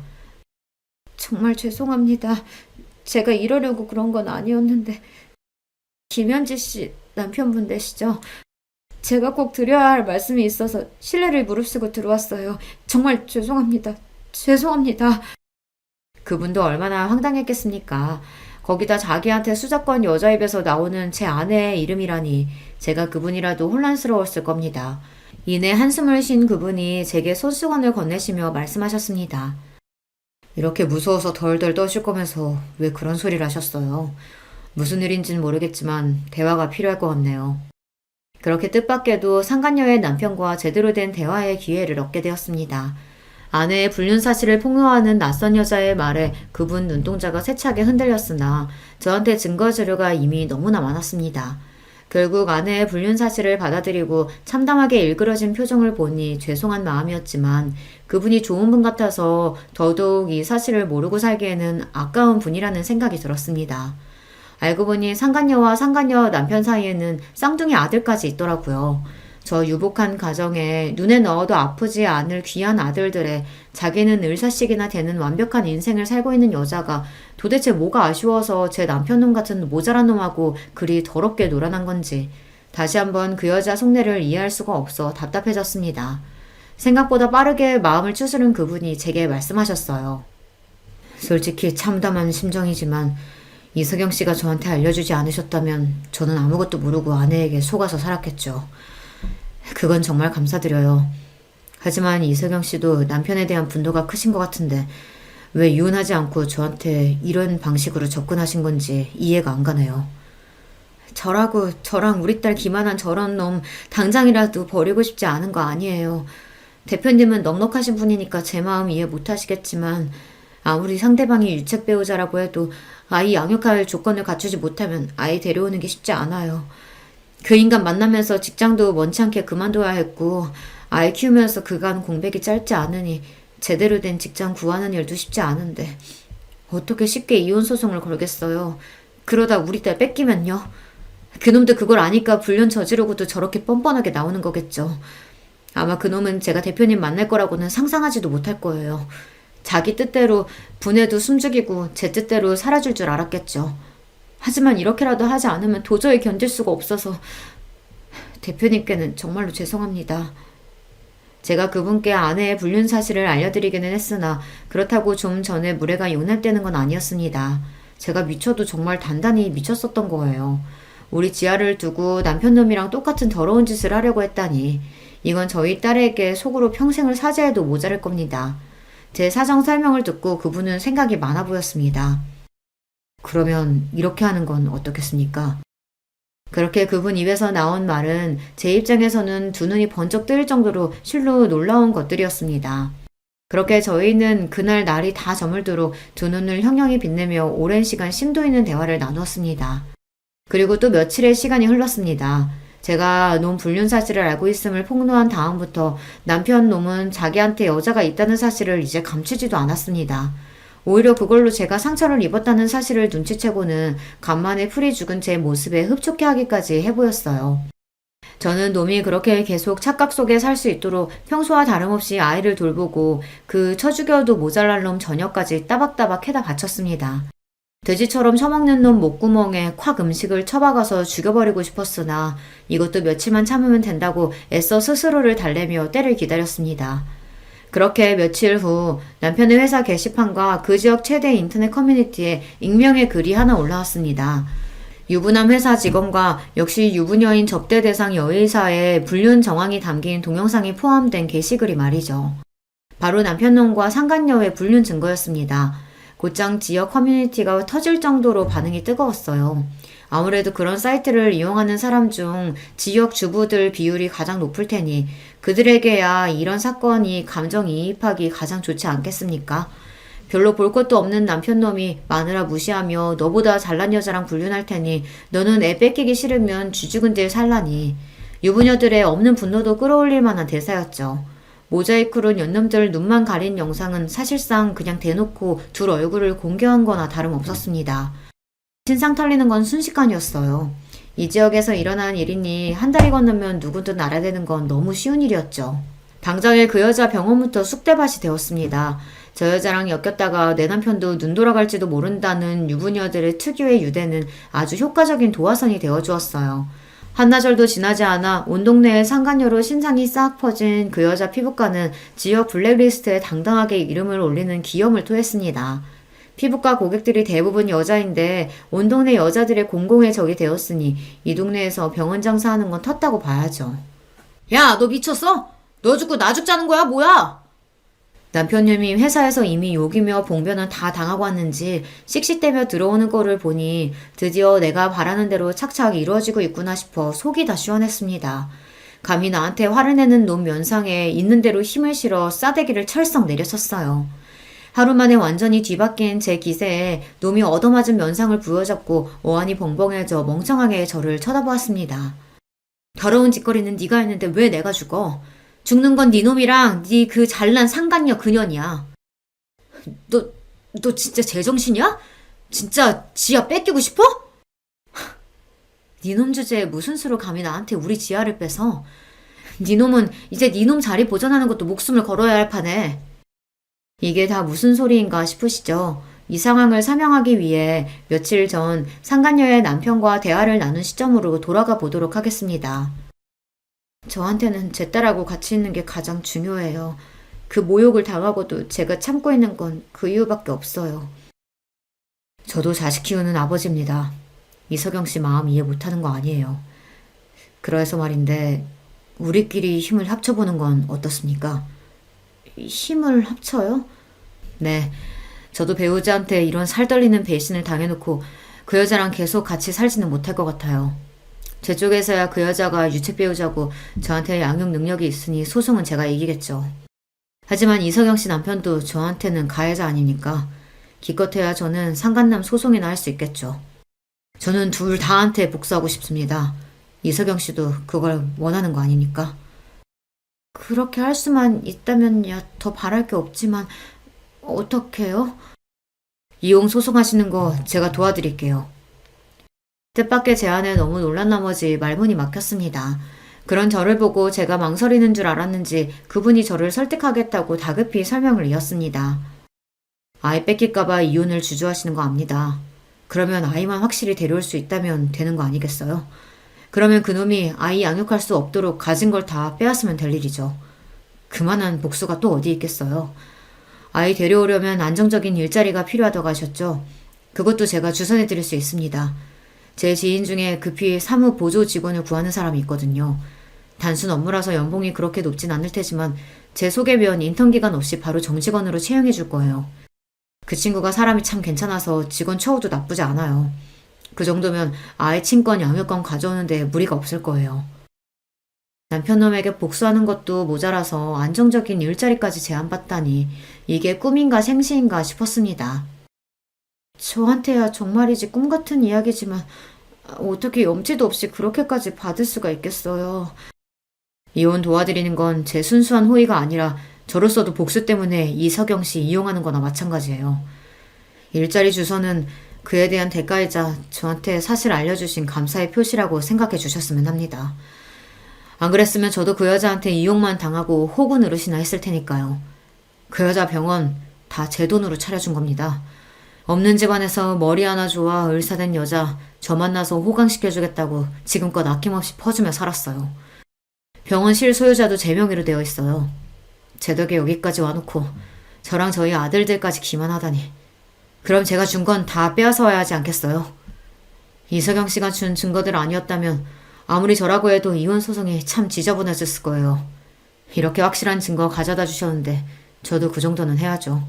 Speaker 1: 정말 죄송합니다. 제가 이러려고 그런 건 아니었는데 김현지 씨 남편분 되시죠? 제가 꼭 드려야 할 말씀이 있어서 실례를 무릅쓰고 들어왔어요. 정말 죄송합니다. 죄송합니다. 그분도 얼마나 황당했겠습니까? 거기다 자기한테 수작권 여자 입에서 나오는 제 아내의 이름이라니 제가 그분이라도 혼란스러웠을 겁니다. 이내 한숨을 쉰 그분이 제게 손수건을 건네시며 말씀하셨습니다. 이렇게 무서워서 덜덜 떠실 거면서 왜 그런 소리를 하셨어요? 무슨 일인지는 모르겠지만 대화가 필요할 것 같네요. 그렇게 뜻밖에도 상간녀의 남편과 제대로 된 대화의 기회를 얻게 되었습니다. 아내의 불륜 사실을 폭로하는 낯선 여자의 말에 그분 눈동자가 세차게 흔들렸으나 저한테 증거 자료가 이미 너무나 많았습니다. 결국 아내의 불륜 사실을 받아들이고 참담하게 일그러진 표정을 보니 죄송한 마음이었지만 그분이 좋은 분 같아서 더더욱 이 사실을 모르고 살기에는 아까운 분이라는 생각이 들었습니다. 알고 보니 상간녀와 상간녀 남편 사이에는 쌍둥이 아들까지 있더라고요. 저 유복한 가정에 눈에 넣어도 아프지 않을 귀한 아들들의 자기는 을사식이나 되는 완벽한 인생을 살고 있는 여자가 도대체 뭐가 아쉬워서 제 남편놈 같은 모자란 놈하고 그리 더럽게 놀아난 건지 다시 한번 그 여자 속내를 이해할 수가 없어 답답해졌습니다. 생각보다 빠르게 마음을 추스른 그분이 제게 말씀하셨어요. 솔직히 참담한 심정이지만 이석영 씨가 저한테 알려주지 않으셨다면 저는 아무것도 모르고 아내에게 속아서 살았겠죠. 그건 정말 감사드려요. 하지만 이석영 씨도 남편에 대한 분노가 크신 것 같은데 왜 이혼하지 않고 저한테 이런 방식으로 접근하신 건지 이해가 안 가네요. 저랑 우리 딸 기만한 저런 놈 당장이라도 버리고 싶지 않은 거 아니에요. 대표님은 넉넉하신 분이니까 제 마음 이해 못 하시겠지만 아무리 상대방이 유책 배우자라고 해도 아이 양육할 조건을 갖추지 못하면 아이 데려오는 게 쉽지 않아요. 그 인간 만나면서 직장도 원치 않게 그만둬야 했고 아이 키우면서 그간 공백이 짧지 않으니 제대로 된 직장 구하는 일도 쉽지 않은데 어떻게 쉽게 이혼 소송을 걸겠어요. 그러다 우리 딸 뺏기면요. 그놈도 그걸 아니까 불륜 저지르고도 저렇게 뻔뻔하게 나오는 거겠죠. 아마 그놈은 제가 대표님 만날 거라고는 상상하지도 못할 거예요. 자기 뜻대로 분해도 숨죽이고 제 뜻대로 살아줄 줄 알았겠죠. 하지만 이렇게라도 하지 않으면 도저히 견딜 수가 없어서 대표님께는 정말로 죄송합니다. 제가 그분께 아내의 불륜 사실을 알려드리기는 했으나 그렇다고 좀 전에 무례가 용납되는 건 아니었습니다. 제가 미쳐도 정말 단단히 미쳤었던 거예요. 우리 지아를 두고 남편 놈이랑 똑같은 더러운 짓을 하려고 했다니 이건 저희 딸에게 속으로 평생을 사죄해도 모자랄 겁니다. 제 사정 설명을 듣고 그분은 생각이 많아 보였습니다. 그러면 이렇게 하는 건 어떻겠습니까? 그렇게 그분 입에서 나온 말은 제 입장에서는 두 눈이 번쩍 뜨일 정도로 실로 놀라운 것들이었습니다. 그렇게 저희는 그날 날이 다 저물도록 두 눈을 형형히 빛내며 오랜 시간 심도 있는 대화를 나누었습니다. 그리고 또 며칠의 시간이 흘렀습니다. 제가 놈 불륜 사실을 알고 있음을 폭로한 다음부터 남편 놈은 자기한테 여자가 있다는 사실을 이제 감추지도 않았습니다. 오히려 그걸로 제가 상처를 입었다는 사실을 눈치채고는 간만에 풀이 죽은 제 모습에 흡족해 하기까지 해보였어요. 저는 놈이 그렇게 계속 착각 속에 살 수 있도록 평소와 다름없이 아이를 돌보고 그 쳐죽여도 모자랄 놈 저녁까지 따박따박 해다 바쳤습니다. 돼지처럼 처먹는 놈 목구멍에 콱 음식을 처박아서 죽여버리고 싶었으나 이것도 며칠만 참으면 된다고 애써 스스로를 달래며 때를 기다렸습니다. 그렇게 며칠 후 남편의 회사 게시판과 그 지역 최대 인터넷 커뮤니티에 익명의 글이 하나 올라왔습니다. 유부남 회사 직원과 역시 유부녀인 접대 대상 여의사의 불륜 정황이 담긴 동영상이 포함된 게시글이 말이죠. 바로 남편놈과 상간녀의 불륜 증거였습니다. 곧장 지역 커뮤니티가 터질 정도로 반응이 뜨거웠어요. 아무래도 그런 사이트를 이용하는 사람 중 지역 주부들 비율이 가장 높을 테니 그들에게야 이런 사건이 감정이입하기 가장 좋지 않겠습니까? 별로 볼 것도 없는 남편놈이 마누라 무시하며 너보다 잘난 여자랑 불륜할 테니 너는 애 뺏기기 싫으면 쥐죽은들 살라니. 유부녀들의 없는 분노도 끌어올릴 만한 대사였죠. 모자이크로 연놈들 눈만 가린 영상은 사실상 그냥 대놓고 둘 얼굴을 공개한 거나 다름없었습니다. 신상 털리는 건 순식간이었어요. 이 지역에서 일어난 일이니 한 달이 건너면 누구든 알아야 되는 건 너무 쉬운 일이었죠. 당장에 그 여자 병원부터 쑥대밭이 되었습니다. 저 여자랑 엮였다가 내 남편도 눈 돌아갈지도 모른다는 유부녀들의 특유의 유대는 아주 효과적인 도화선이 되어주었어요. 한나절도 지나지 않아 온 동네에 상간녀로 신상이 싹 퍼진 그 여자 피부과는 지역 블랙리스트에 당당하게 이름을 올리는 기염을 토했습니다. 피부과 고객들이 대부분 여자인데 온 동네 여자들의 공공의 적이 되었으니 이 동네에서 병원 장사하는 건 텄다고 봐야죠. 야, 너 미쳤어? 너 죽고 나 죽자는 거야, 뭐야? 남편님이 회사에서 이미 욕이며 봉변은 다 당하고 왔는지 씩씩대며 들어오는 거를 보니 드디어 내가 바라는 대로 착착 이루어지고 있구나 싶어 속이 다 시원했습니다. 감히 나한테 화를 내는 놈 면상에 있는 대로 힘을 실어 싸대기를 철썩 내려쳤어요. 하루 만에 완전히 뒤바뀐 제 기세에 놈이 얻어맞은 면상을 부여잡고 어안이 벙벙해져 멍청하게 저를 쳐다보았습니다. 더러운 짓거리는 네가 했는데 왜 내가 죽어? 죽는 건 네 놈이랑 네 그 잘난 상간녀 그년이야. 너 진짜 제정신이야? 진짜 지아 뺏기고 싶어? 네 놈 주제에 무슨 수로 감히 나한테 우리 지아를 뺏어? 네 놈은 이제 네 놈 자리 보존하는 것도 목숨을 걸어야 할 판에. 이게 다 무슨 소리인가 싶으시죠? 이 상황을 설명하기 위해 며칠 전 상간녀의 남편과 대화를 나눈 시점으로 돌아가 보도록 하겠습니다. 저한테는 제 딸하고 같이 있는 게 가장 중요해요. 그 모욕을 당하고도 제가 참고 있는 건 그 이유밖에 없어요. 저도 자식 키우는 아버지입니다. 이석영 씨 마음 이해 못하는 거 아니에요. 그래서 말인데 우리끼리 힘을 합쳐보는 건 어떻습니까? 힘을 합쳐요? 네. 저도 배우자한테 이런 살떨리는 배신을 당해놓고 그 여자랑 계속 같이 살지는 못할 것 같아요. 제 쪽에서야 그 여자가 유책 배우자고 저한테 양육 능력이 있으니 소송은 제가 이기겠죠. 하지만 이석영 씨 남편도 저한테는 가해자 아닙니까? 기껏해야 저는 상간남 소송이나 할 수 있겠죠. 저는 둘 다한테 복수하고 싶습니다. 이석영 씨도 그걸 원하는 거 아닙니까? 그렇게 할 수만 있다면야 더 바랄 게 없지만 어떡해요? 이용 소송하시는 거 제가 도와드릴게요. 뜻밖의 제안에 너무 놀란 나머지 말문이 막혔습니다. 그런 저를 보고 제가 망설이는 줄 알았는지 그분이 저를 설득하겠다고 다급히 설명을 이었습니다. 아이 뺏길까봐 이혼을 주저하시는 거 압니다. 그러면 아이만 확실히 데려올 수 있다면 되는 거 아니겠어요? 그러면 그놈이 아이 양육할 수 없도록 가진 걸 다 빼앗으면 될 일이죠. 그만한 복수가 또 어디 있겠어요. 아이 데려오려면 안정적인 일자리가 필요하다고 하셨죠. 그것도 제가 주선해 드릴 수 있습니다. 제 지인 중에 급히 사무 보조 직원을 구하는 사람이 있거든요. 단순 업무라서 연봉이 그렇게 높진 않을 테지만 제 소개면 인턴 기간 없이 바로 정직원으로 채용해 줄 거예요. 그 친구가 사람이 참 괜찮아서 직원 처우도 나쁘지 않아요. 그 정도면 아이 친권 양육권 가져오는데 무리가 없을 거예요. 남편놈에게 복수하는 것도 모자라서 안정적인 일자리까지 제안받다니 이게 꿈인가 생시인가 싶었습니다. 저한테야 정말이지 꿈 같은 이야기지만 어떻게 염치도 없이 그렇게까지 받을 수가 있겠어요. 이혼 도와드리는 건 제 순수한 호의가 아니라 저로서도 복수 때문에 이석영 씨 이용하는 거나 마찬가지예요. 일자리 주소는 그에 대한 대가이자 저한테 사실 알려주신 감사의 표시라고 생각해 주셨으면 합니다. 안 그랬으면 저도 그 여자한테 이용만 당하고 호구 누르시나 했을 테니까요. 그 여자 병원 다 제 돈으로 차려준 겁니다. 없는 집안에서 머리 하나 좋아 을사된 여자 저 만나서 호강시켜주겠다고 지금껏 아낌없이 퍼주며 살았어요. 병원 실소유자도 제 명의로 되어 있어요. 제 덕에 여기까지 와놓고 저랑 저희 아들들까지 기만하다니. 그럼 제가 준 건 다 빼앗아와야 하지 않겠어요? 이석영 씨가 준 증거들 아니었다면 아무리 저라고 해도 이혼 소송이 참 지저분해졌을 거예요. 이렇게 확실한 증거 가져다 주셨는데 저도 그 정도는 해야죠.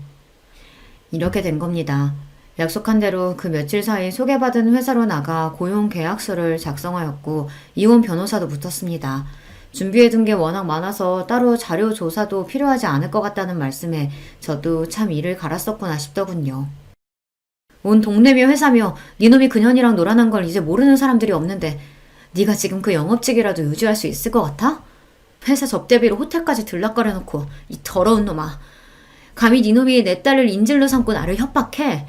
Speaker 1: 이렇게 된 겁니다. 약속한 대로 그 며칠 사이 소개받은 회사로 나가 고용 계약서를 작성하였고 이혼 변호사도 붙었습니다. 준비해둔 게 워낙 많아서 따로 자료 조사도 필요하지 않을 것 같다는 말씀에 저도 참 이를 갈았었구나 싶더군요. 온 동네며 회사며 니놈이 그년이랑 놀아난 걸 이제 모르는 사람들이 없는데 네가 지금 그 영업직이라도 유지할 수 있을 것 같아? 회사 접대비로 호텔까지 들락거려놓고 이 더러운 놈아. 감히 니놈이 내 딸을 인질로 삼고 나를 협박해.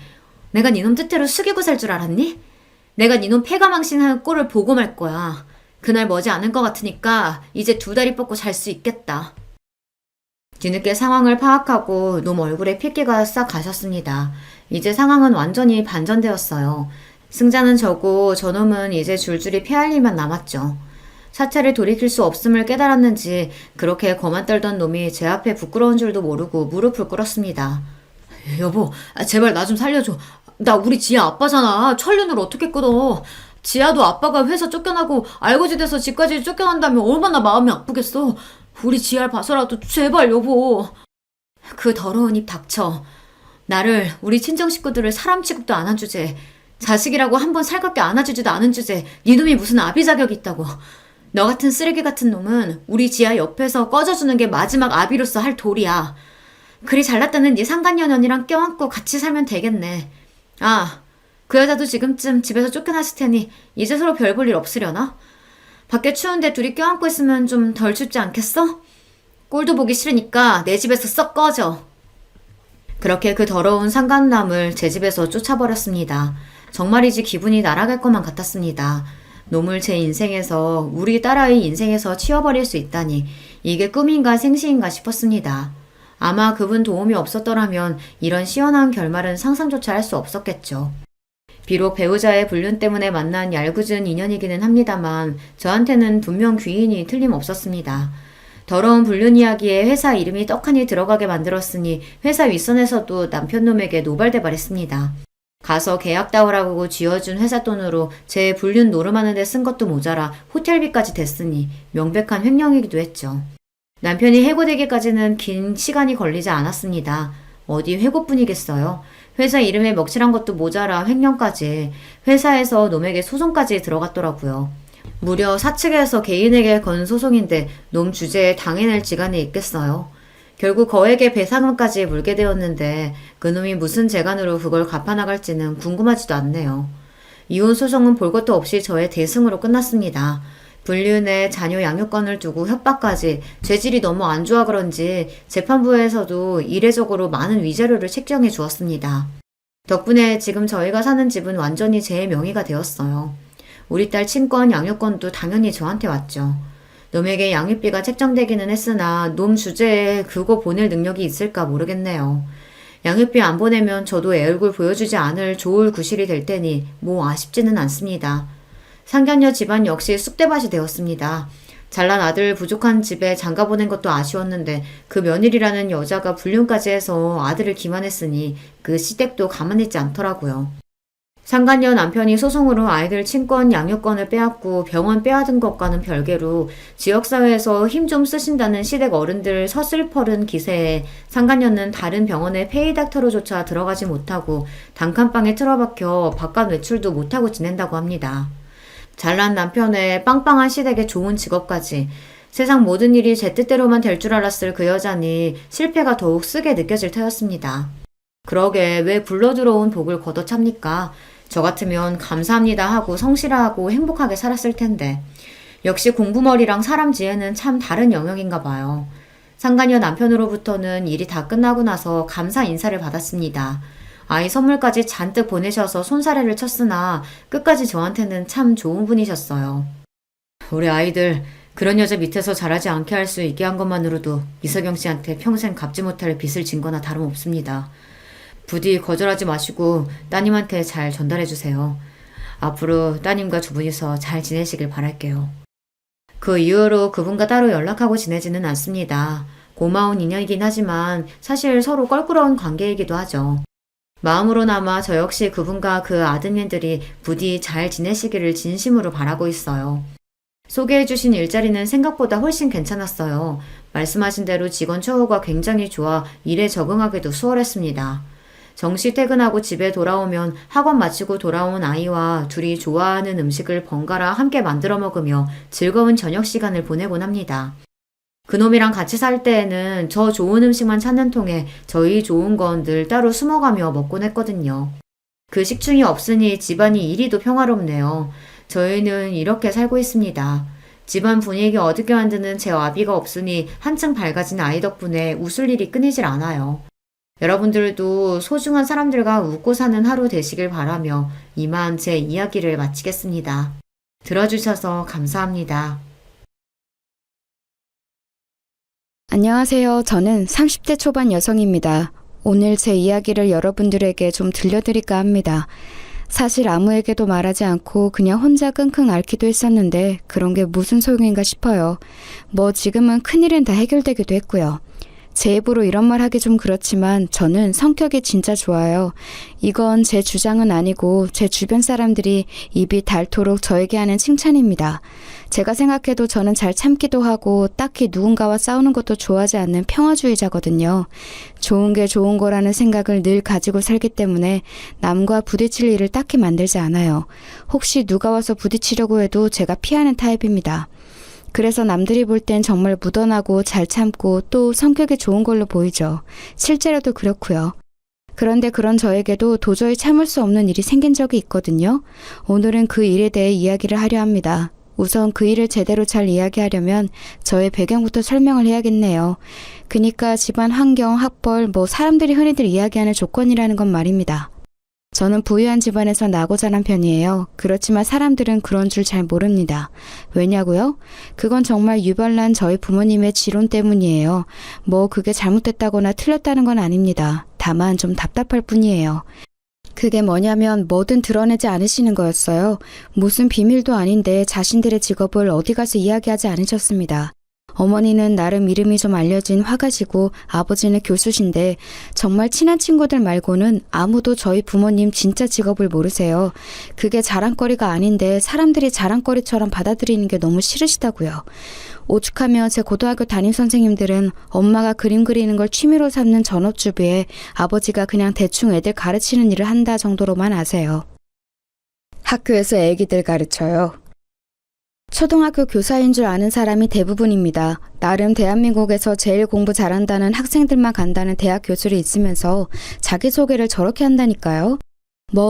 Speaker 1: 내가 니놈 뜻대로 숙이고 살 줄 알았니? 내가 니놈 패가망신하는 꼴을 보고 말 거야. 그날 머지 않을 것 같으니까 이제 두 다리 뻗고 잘 수 있겠다. 뒤늦게 상황을 파악하고 놈 얼굴에 핏기가 싹 가셨습니다. 이제 상황은 완전히 반전되었어요. 승자는 저고 저놈은 이제 줄줄이 패할 일만 남았죠. 사태를 돌이킬 수 없음을 깨달았는지 그렇게 거만 떨던 놈이 제 앞에 부끄러운 줄도 모르고 무릎을 꿇었습니다. 여보, 제발 나 좀 살려줘. 나 우리 지아 아빠잖아. 천륜을 어떻게 끊어. 지아도 아빠가 회사 쫓겨나고 알고지돼서 집까지 쫓겨난다면 얼마나 마음이 아프겠어. 우리 지아를 봐서라도 제발 여보. 그 더러운 입 닥쳐. 나를 우리 친정 식구들을 사람 취급도 안 한 주제에 자식이라고 한 번 살갑게 안아주지도 않은 주제에 니놈이 무슨 아비 자격이 있다고. 너 같은 쓰레기 같은 놈은 우리 지하 옆에서 꺼져주는 게 마지막 아비로서 할 도리야. 그리 잘났다는 네 상간녀년이랑 껴안고 같이 살면 되겠네. 아, 그 여자도 지금쯤 집에서 쫓겨났을 테니 이제 서로 별 볼 일 없으려나? 밖에 추운데 둘이 껴안고 있으면 좀 덜 춥지 않겠어? 꼴도 보기 싫으니까 내 집에서 썩 꺼져. 그렇게 그 더러운 상간남을 제 집에서 쫓아버렸습니다. 정말이지 기분이 날아갈 것만 같았습니다. 놈을 제 인생에서, 우리 딸아이 인생에서 치워버릴 수 있다니 이게 꿈인가 생시인가 싶었습니다. 아마 그분 도움이 없었더라면 이런 시원한 결말은 상상조차 할 수 없었겠죠. 비록 배우자의 불륜 때문에 만난 얄궂은 인연이기는 합니다만 저한테는 분명 귀인이 틀림없었습니다. 더러운 불륜 이야기에 회사 이름이 떡하니 들어가게 만들었으니 회사 윗선에서도 남편놈에게 노발대발했습니다. 가서 계약 따오라고 쥐어준 회사 돈으로 제 불륜 노름하는 데 쓴 것도 모자라 호텔비까지 댔으니 명백한 횡령이기도 했죠. 남편이 해고되기까지는 긴 시간이 걸리지 않았습니다. 어디 해고뿐이겠어요. 회사 이름에 먹칠한 것도 모자라 횡령까지, 회사에서 놈에게 소송까지 들어갔더라고요. 무려 사측에서 개인에게 건 소송인데 놈 주제에 당해낼 지간이 있겠어요. 결국 거액의 배상금까지 물게 되었는데 그놈이 무슨 재간으로 그걸 갚아나갈지는 궁금하지도 않네요. 이혼 소송은 볼 것도 없이 저의 대승으로 끝났습니다. 불륜에 자녀 양육권을 두고 협박까지, 죄질이 너무 안 좋아 그런지 재판부에서도 이례적으로 많은 위자료를 책정해 주었습니다. 덕분에 지금 저희가 사는 집은 완전히 제 명의가 되었어요. 우리 딸 친권 양육권도 당연히 저한테 왔죠. 놈에게 양육비가 책정되기는 했으나 놈 주제에 그거 보낼 능력이 있을까 모르겠네요. 양육비 안 보내면 저도 애 얼굴 보여주지 않을 좋을 구실이 될 테니 뭐 아쉽지는 않습니다. 상견녀 집안 역시 쑥대밭이 되었습니다. 잘난 아들 부족한 집에 장가 보낸 것도 아쉬웠는데 그 며느리라는 여자가 불륜까지 해서 아들을 기만했으니 그 시댁도 가만히 있지 않더라고요. 상간녀 남편이 소송으로 아이들 친권 양육권을 빼앗고 병원 빼앗은 것과는 별개로 지역사회에서 힘 좀 쓰신다는 시댁 어른들 서슬퍼른 기세에 상간녀는 다른 병원에 페이닥터로조차 들어가지 못하고 단칸방에 틀어박혀 바깥 외출도 못하고 지낸다고 합니다. 잘난 남편의 빵빵한 시댁에 좋은 직업까지, 세상 모든 일이 제 뜻대로만 될 줄 알았을 그 여자니 실패가 더욱 쓰게 느껴질 터였습니다. 그러게 왜 불러들어온 복을 걷어찹니까? 저 같으면 감사합니다 하고 성실하고 행복하게 살았을 텐데. 역시 공부머리랑 사람 지혜는 참 다른 영역인가 봐요. 상간녀 남편으로부터는 일이 다 끝나고 나서 감사 인사를 받았습니다. 아이 선물까지 잔뜩 보내셔서 손사래를 쳤으나 끝까지 저한테는 참 좋은 분이셨어요. 우리 아이들 그런 여자 밑에서 자라지 않게 할 수 있게 한 것만으로도 이석영 씨한테 평생 갚지 못할 빚을 진 거나 다름없습니다. 부디 거절하지 마시고 따님한테 잘 전달해 주세요. 앞으로 따님과 두 분이서 잘 지내시길 바랄게요. 그 이후로 그분과 따로 연락하고 지내지는 않습니다. 고마운 인연이긴 하지만 사실 서로 껄끄러운 관계이기도 하죠. 마음으로나마 저 역시 그분과 그 아드님들이 부디 잘 지내시기를 진심으로 바라고 있어요. 소개해주신 일자리는 생각보다 훨씬 괜찮았어요. 말씀하신 대로 직원 처우가 굉장히 좋아 일에 적응하기도 수월했습니다. 정시 퇴근하고 집에 돌아오면 학원 마치고 돌아온 아이와 둘이 좋아하는 음식을 번갈아 함께 만들어 먹으며 즐거운 저녁 시간을 보내곤 합니다. 그놈이랑 같이 살 때에는 저 좋은 음식만 찾는 통에 저희 좋은 건 늘 따로 숨어가며 먹곤 했거든요. 그 식충이 없으니 집안이 이리도 평화롭네요. 저희는 이렇게 살고 있습니다. 집안 분위기 어둡게 만드는 제 아비가 없으니 한층 밝아진 아이 덕분에 웃을 일이 끊이질 않아요. 여러분들도 소중한 사람들과 웃고 사는 하루 되시길 바라며 이만 제 이야기를 마치겠습니다. 들어주셔서 감사합니다.
Speaker 2: 안녕하세요. 저는 30대 초반 여성입니다. 오늘 제 이야기를 여러분들에게 좀 들려드릴까 합니다. 사실 아무에게도 말하지 않고 그냥 혼자 끙끙 앓기도 했었는데 그런 게 무슨 소용인가 싶어요. 뭐 지금은 큰일은 다 해결되기도 했고요. 제 입으로 이런 말 하기 좀 그렇지만 저는 성격이 진짜 좋아요. 이건 제 주장은 아니고 제 주변 사람들이 입이 닳도록 저에게 하는 칭찬입니다. 제가 생각해도 저는 잘 참기도 하고 딱히 누군가와 싸우는 것도 좋아하지 않는 평화주의자거든요. 좋은 게 좋은 거라는 생각을 늘 가지고 살기 때문에 남과 부딪힐 일을 딱히 만들지 않아요. 혹시 누가 와서 부딪히려고 해도 제가 피하는 타입입니다. 그래서 남들이 볼 땐 정말 무던하고 잘 참고 또 성격이 좋은 걸로 보이죠. 실제로도 그렇고요. 그런데 그런 저에게도 도저히 참을 수 없는 일이 생긴 적이 있거든요. 오늘은 그 일에 대해 이야기를 하려 합니다. 우선 그 일을 제대로 잘 이야기하려면 저의 배경부터 설명을 해야겠네요. 그니까 집안 환경, 학벌, 사람들이 흔히들 이야기하는 조건이라는 건 말입니다. 저는 부유한 집안에서 나고 자란 편이에요. 그렇지만 사람들은 그런 줄 잘 모릅니다. 왜냐고요? 그건 정말 유별난 저희 부모님의 지론 때문이에요. 그게 잘못됐다거나 틀렸다는 건 아닙니다. 다만 좀 답답할 뿐이에요. 그게 뭐냐면 뭐든 드러내지 않으시는 거였어요. 무슨 비밀도 아닌데 자신들의 직업을 어디 가서 이야기하지 않으셨습니다. 어머니는 나름 이름이 좀 알려진 화가시고 아버지는 교수신데 정말 친한 친구들 말고는 아무도 저희 부모님 진짜 직업을 모르세요. 그게 자랑거리가 아닌데 사람들이 자랑거리처럼 받아들이는 게 너무 싫으시다고요. 오죽하면 제 고등학교 담임 선생님들은 엄마가 그림 그리는 걸 취미로 삼는 전업주부에 아버지가 그냥 대충 애들 가르치는 일을 한다 정도로만 아세요. 학교에서 애기들 가르쳐요. 초등학교 교사인 줄 아는 사람이 대부분입니다. 나름 대한민국에서 제일 공부 잘한다는 학생들만 간다는 대학 교수를 있으면서 자기소개를 저렇게 한다니까요.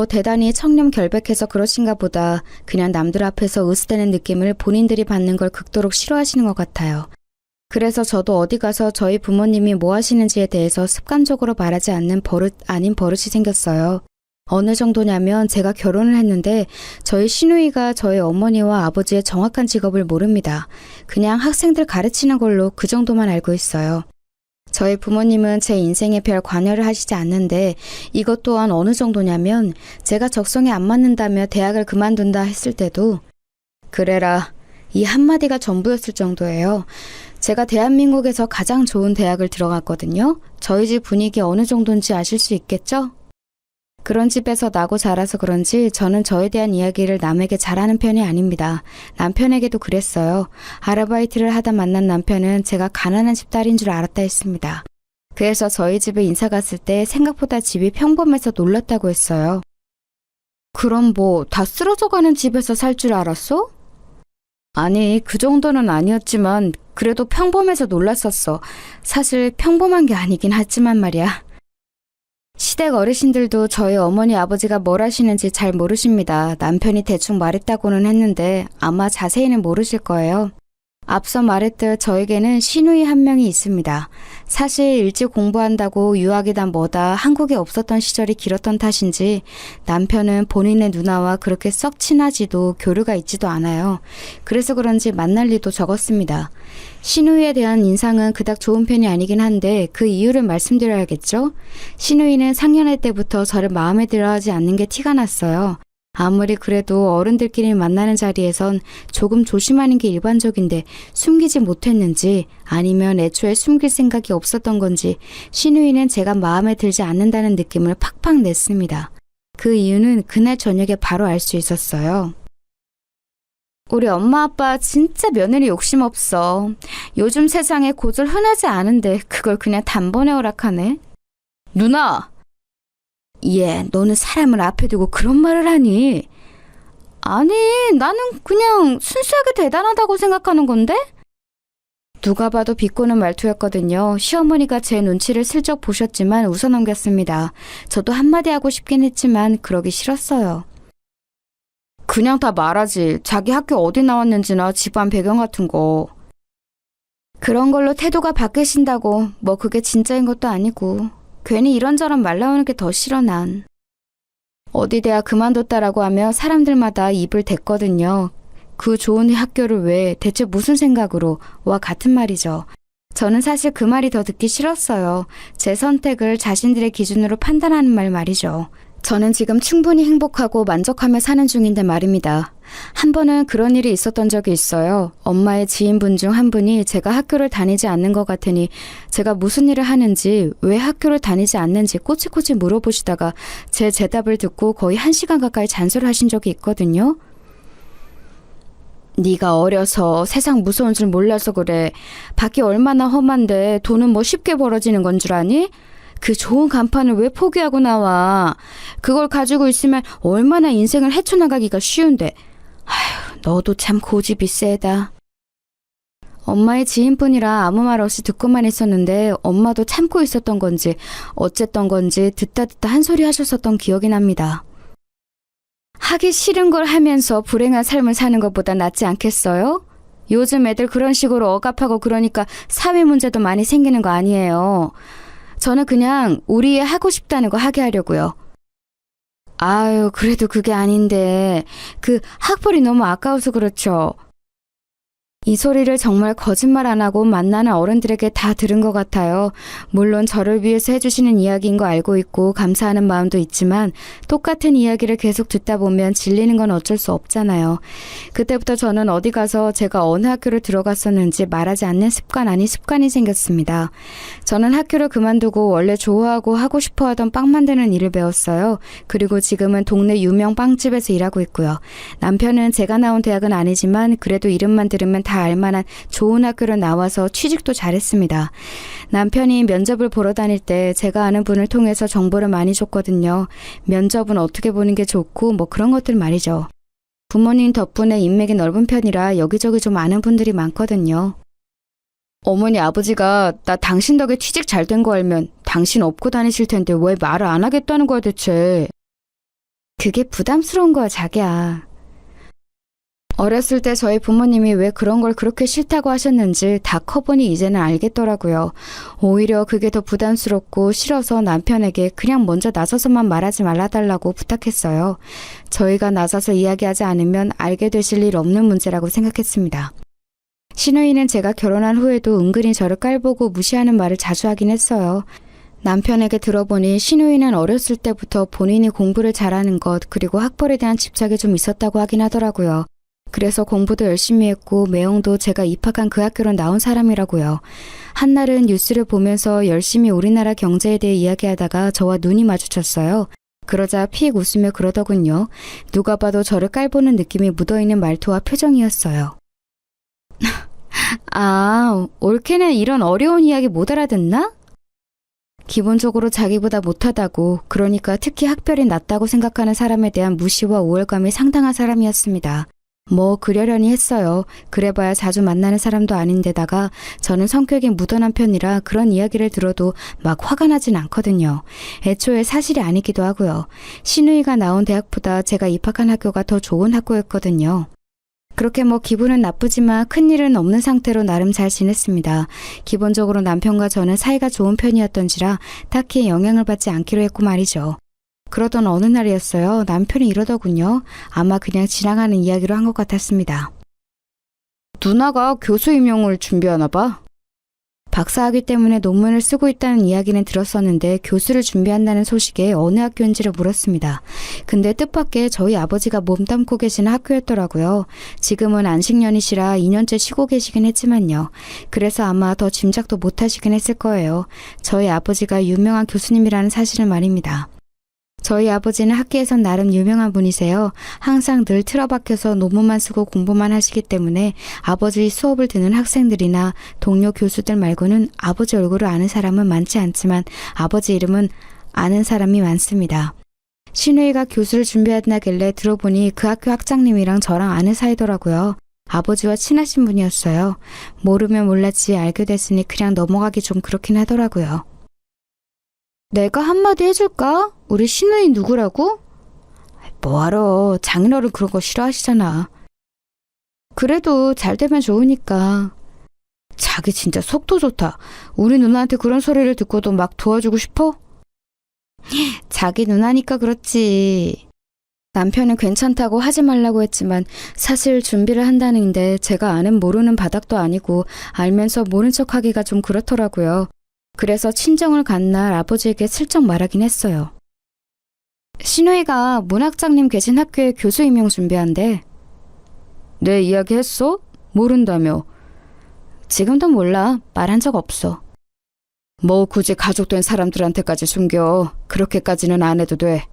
Speaker 2: 대단히 청렴결백해서 그러신가 보다 그냥 남들 앞에서 으스대는 느낌을 본인들이 받는 걸 극도로 싫어하시는 것 같아요. 그래서 저도 어디 가서 저희 부모님이 뭐 하시는지에 대해서 습관적으로 말하지 않는 버릇 아닌 버릇이 생겼어요. 어느 정도냐면 제가 결혼을 했는데 저희 시누이가 저희 어머니와 아버지의 정확한 직업을 모릅니다. 그냥 학생들 가르치는 걸로 그 정도만 알고 있어요. 저희 부모님은 제 인생에 별 관여를 하시지 않는데 이것 또한 어느 정도냐면 제가 적성에 안 맞는다며 대학을 그만둔다 했을 때도 그래라 이 한마디가 전부였을 정도예요. 제가 대한민국에서 가장 좋은 대학을 들어갔거든요. 저희 집 분위기 어느 정도인지 아실 수 있겠죠? 그런 집에서 나고 자라서 그런지 저는 저에 대한 이야기를 남에게 잘하는 편이 아닙니다. 남편에게도 그랬어요. 아르바이트를 하다 만난 남편은 제가 가난한 집 딸인 줄 알았다 했습니다. 그래서 저희 집에 인사 갔을 때 생각보다 집이 평범해서 놀랐다고 했어요. 그럼 다 쓰러져가는 집에서 살 줄 알았어? 아니, 그 정도는 아니었지만 그래도 평범해서 놀랐었어. 사실 평범한 게 아니긴 하지만 말이야. 시댁 어르신들도 저희 어머니 아버지가 뭘 하시는지 잘 모르십니다. 남편이 대충 말했다고는 했는데 아마 자세히는 모르실 거예요. 앞서 말했듯 저에게는 시누이 한 명이 있습니다. 사실 일찍 공부한다고 유학이다 뭐다 한국에 없었던 시절이 길었던 탓인지 남편은 본인의 누나와 그렇게 썩 친하지도 교류가 있지도 않아요. 그래서 그런지 만날 일도 적었습니다. 시누이에 대한 인상은 그닥 좋은 편이 아니긴 한데 그 이유를 말씀드려야겠죠? 시누이는 상년회 때부터 저를 마음에 들어하지 않는 게 티가 났어요. 아무리 그래도 어른들끼리 만나는 자리에선 조금 조심하는 게 일반적인데 숨기지 못했는지 아니면 애초에 숨길 생각이 없었던 건지 시누이는 제가 마음에 들지 않는다는 느낌을 팍팍 냈습니다. 그 이유는 그날 저녁에 바로 알 수 있었어요. 우리 엄마 아빠 진짜 며느리 욕심 없어. 요즘 세상에 고졸 흔하지 않은데 그걸 그냥 단번에 허락하네. 누나! 너는 사람을 앞에 두고 그런 말을 하니? 아니, 나는 그냥 순수하게 대단하다고 생각하는 건데? 누가 봐도 비꼬는 말투였거든요. 시어머니가 제 눈치를 슬쩍 보셨지만 웃어넘겼습니다. 저도 한마디 하고 싶긴 했지만 그러기 싫었어요. 그냥 다 말하지. 자기 학교 어디 나왔는지나 집안 배경 같은 거. 그런 걸로 태도가 바뀌신다고 그게 진짜인 것도 아니고 괜히 이런저런 말 나오는 게 더 싫어 난. 어디 대학 그만뒀다라고 하며 사람들마다 입을 댔거든요. 그 좋은 학교를 왜 대체 무슨 생각으로 와 같은 말이죠. 저는 사실 그 말이 더 듣기 싫었어요. 제 선택을 자신들의 기준으로 판단하는 말이죠. 저는 지금 충분히 행복하고 만족하며 사는 중인데 말입니다. 한 번은 그런 일이 있었던 적이 있어요. 엄마의 지인분 중 한 분이 제가 학교를 다니지 않는 것 같으니 제가 무슨 일을 하는지 왜 학교를 다니지 않는지 꼬치꼬치 물어보시다가 제 대답을 듣고 거의 1시간 가까이 잔소리를 하신 적이 있거든요. 네가 어려서 세상 무서운 줄 몰라서 그래. 밖이 얼마나 험한데 돈은 쉽게 벌어지는 건 줄 아니? 그 좋은 간판을 왜 포기하고 나와? 그걸 가지고 있으면 얼마나 인생을 헤쳐나가기가 쉬운데. 아휴, 너도 참 고집이 세다. 엄마의 지인분이라 아무 말 없이 듣고만 있었는데 엄마도 참고 있었던 건지 어쨌던 건지 듣다 한 소리 하셨었던 기억이 납니다. 하기 싫은 걸 하면서 불행한 삶을 사는 것보다 낫지 않겠어요? 요즘 애들 그런 식으로 억압하고 그러니까 사회 문제도 많이 생기는 거 아니에요. 저는 그냥 우리 애 하고 싶다는 거 하게 하려고요. 아유, 그래도 그게 아닌데 그 학벌이 너무 아까워서 그렇죠. 이 소리를 정말 거짓말 안 하고 만나는 어른들에게 다 들은 것 같아요. 물론 저를 위해서 해주시는 이야기인 거 알고 있고 감사하는 마음도 있지만 똑같은 이야기를 계속 듣다 보면 질리는 건 어쩔 수 없잖아요. 그때부터 저는 어디 가서 제가 어느 학교를 들어갔었는지 말하지 않는 습관 아닌 습관이 생겼습니다. 저는 학교를 그만두고 원래 좋아하고 하고 싶어 하던 빵 만드는 일을 배웠어요. 그리고 지금은 동네 유명 빵집에서 일하고 있고요. 남편은 제가 나온 대학은 아니지만 그래도 이름만 들으면 다 알만한 좋은 학교로 나와서 취직도 잘했습니다. 남편이 면접을 보러 다닐 때 제가 아는 분을 통해서 정보를 많이 줬거든요. 면접은 어떻게 보는 게 좋고 뭐 그런 것들 말이죠. 부모님 덕분에 인맥이 넓은 편이라 여기저기 좀 아는 분들이 많거든요. 어머니 아버지가 나 당신 덕에 취직 잘 된 거 알면 당신 업고 다니실 텐데 왜 말을 안 하겠다는 거야 대체. 그게 부담스러운 거야 자기야. 어렸을 때 저희 부모님이 왜 그런 걸 그렇게 싫다고 하셨는지 다 커보니 이제는 알겠더라고요. 오히려 그게 더 부담스럽고 싫어서 남편에게 그냥 먼저 나서서만 말하지 말아달라고 부탁했어요. 저희가 나서서 이야기하지 않으면 알게 되실 일 없는 문제라고 생각했습니다. 시누이는 제가 결혼한 후에도 은근히 저를 깔보고 무시하는 말을 자주 하긴 했어요. 남편에게 들어보니 시누이는 어렸을 때부터 본인이 공부를 잘하는 것 그리고 학벌에 대한 집착이 좀 있었다고 하긴 하더라고요. 그래서 공부도 열심히 했고 매형도 제가 입학한 그 학교로 나온 사람이라고요. 한날은 뉴스를 보면서 열심히 우리나라 경제에 대해 이야기하다가 저와 눈이 마주쳤어요. 그러자 픽 웃으며 그러더군요. 누가 봐도 저를 깔보는 느낌이 묻어있는 말투와 표정이었어요. 아, 올케는 이런 어려운 이야기 못 알아듣나? 기본적으로 자기보다 못하다고, 그러니까 특히 학벌이 낮다고 생각하는 사람에 대한 무시와 우월감이 상당한 사람이었습니다. 뭐 그러려니 했어요. 그래봐야 자주 만나는 사람도 아닌데다가 저는 성격이 무던한 편이라 그런 이야기를 들어도 막 화가 나진 않거든요. 애초에 사실이 아니기도 하고요. 시누이가 나온 대학보다 제가 입학한 학교가 더 좋은 학교였거든요. 그렇게 뭐 기분은 나쁘지만 큰일은 없는 상태로 나름 잘 지냈습니다. 기본적으로 남편과 저는 사이가 좋은 편이었던지라 딱히 영향을 받지 않기로 했고 말이죠. 그러던 어느 날이었어요. 남편이 이러더군요. 아마 그냥 지나가는 이야기로 한 것 같았습니다. 누나가 교수 임용을 준비하나 봐. 박사학위 때문에 논문을 쓰고 있다는 이야기는 들었었는데 교수를 준비한다는 소식에 어느 학교인지를 물었습니다. 근데 뜻밖의 저희 아버지가 몸담고 계시는 학교였더라고요. 지금은 안식년이시라 2년째 쉬고 계시긴 했지만요. 그래서 아마 더 짐작도 못하시긴 했을 거예요. 저희 아버지가 유명한 교수님이라는 사실을 말입니다. 저희 아버지는 학계에선 나름 유명한 분이세요. 항상 늘 틀어박혀서 논문만 쓰고 공부만 하시기 때문에 아버지 수업을 듣는 학생들이나 동료 교수들 말고는 아버지 얼굴을 아는 사람은 많지 않지만 아버지 이름은 아는 사람이 많습니다. 시누이가 교수를 준비한다길래 들어보니 그 학교 학장님이랑 저랑 아는 사이더라고요. 아버지와 친하신 분이었어요. 모르면 몰랐지 알게 됐으니 그냥 넘어가기 좀 그렇긴 하더라고요. 내가 한마디 해줄까? 우리 시누이 누구라고? 뭐하러, 장인어른 그런 거 싫어하시잖아. 그래도 잘 되면 좋으니까. 자기 진짜 속도 좋다. 우리 누나한테 그런 소리를 듣고도 막 도와주고 싶어? 자기 누나니까 그렇지. 남편은 괜찮다고 하지 말라고 했지만 사실 준비를 한다는데 제가 아는 모르는 바닥도 아니고 알면서 모른 척하기가 좀 그렇더라고요. 그래서 친정을 간 날 아버지에게 슬쩍 말하긴 했어요. 시누이가 문학장님 계신 학교에 교수 임용 준비한대. 내 이야기 했어? 모른다며. 지금도 몰라. 말한 적 없어. 뭐 굳이 가족된 사람들한테까지 숨겨. 그렇게까지는 안 해도 돼.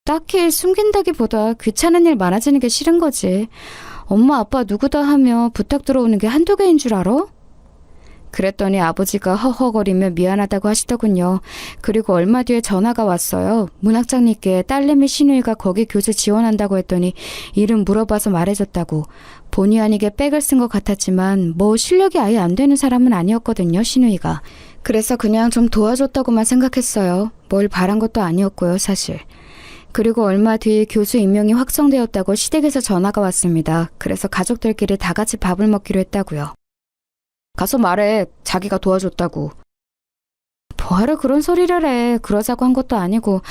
Speaker 2: 딱히 숨긴다기보다 귀찮은 일 많아지는 게 싫은 거지. 엄마 아빠 누구다 하며 부탁 들어오는 게 한두 개인 줄 알아? 그랬더니 아버지가 허허거리며 미안하다고 하시더군요. 그리고 얼마 뒤에 전화가 왔어요. 문학장님께 딸내미 신우이가 거기 교수 지원한다고 했더니 이름 물어봐서 말해줬다고. 본의 아니게 백을 쓴 것 같았지만 뭐 실력이 아예 안 되는 사람은 아니었거든요, 신우이가. 그래서 그냥 좀 도와줬다고만 생각했어요. 뭘 바란 것도 아니었고요, 사실. 그리고 얼마 뒤 교수 임명이 확정되었다고 시댁에서 전화가 왔습니다. 그래서 가족들끼리 다 같이 밥을 먹기로 했다고요. 가서 말해. 자기가 도와줬다고. 뭐하러 그런 소리를 해. 그러자고 한 것도 아니고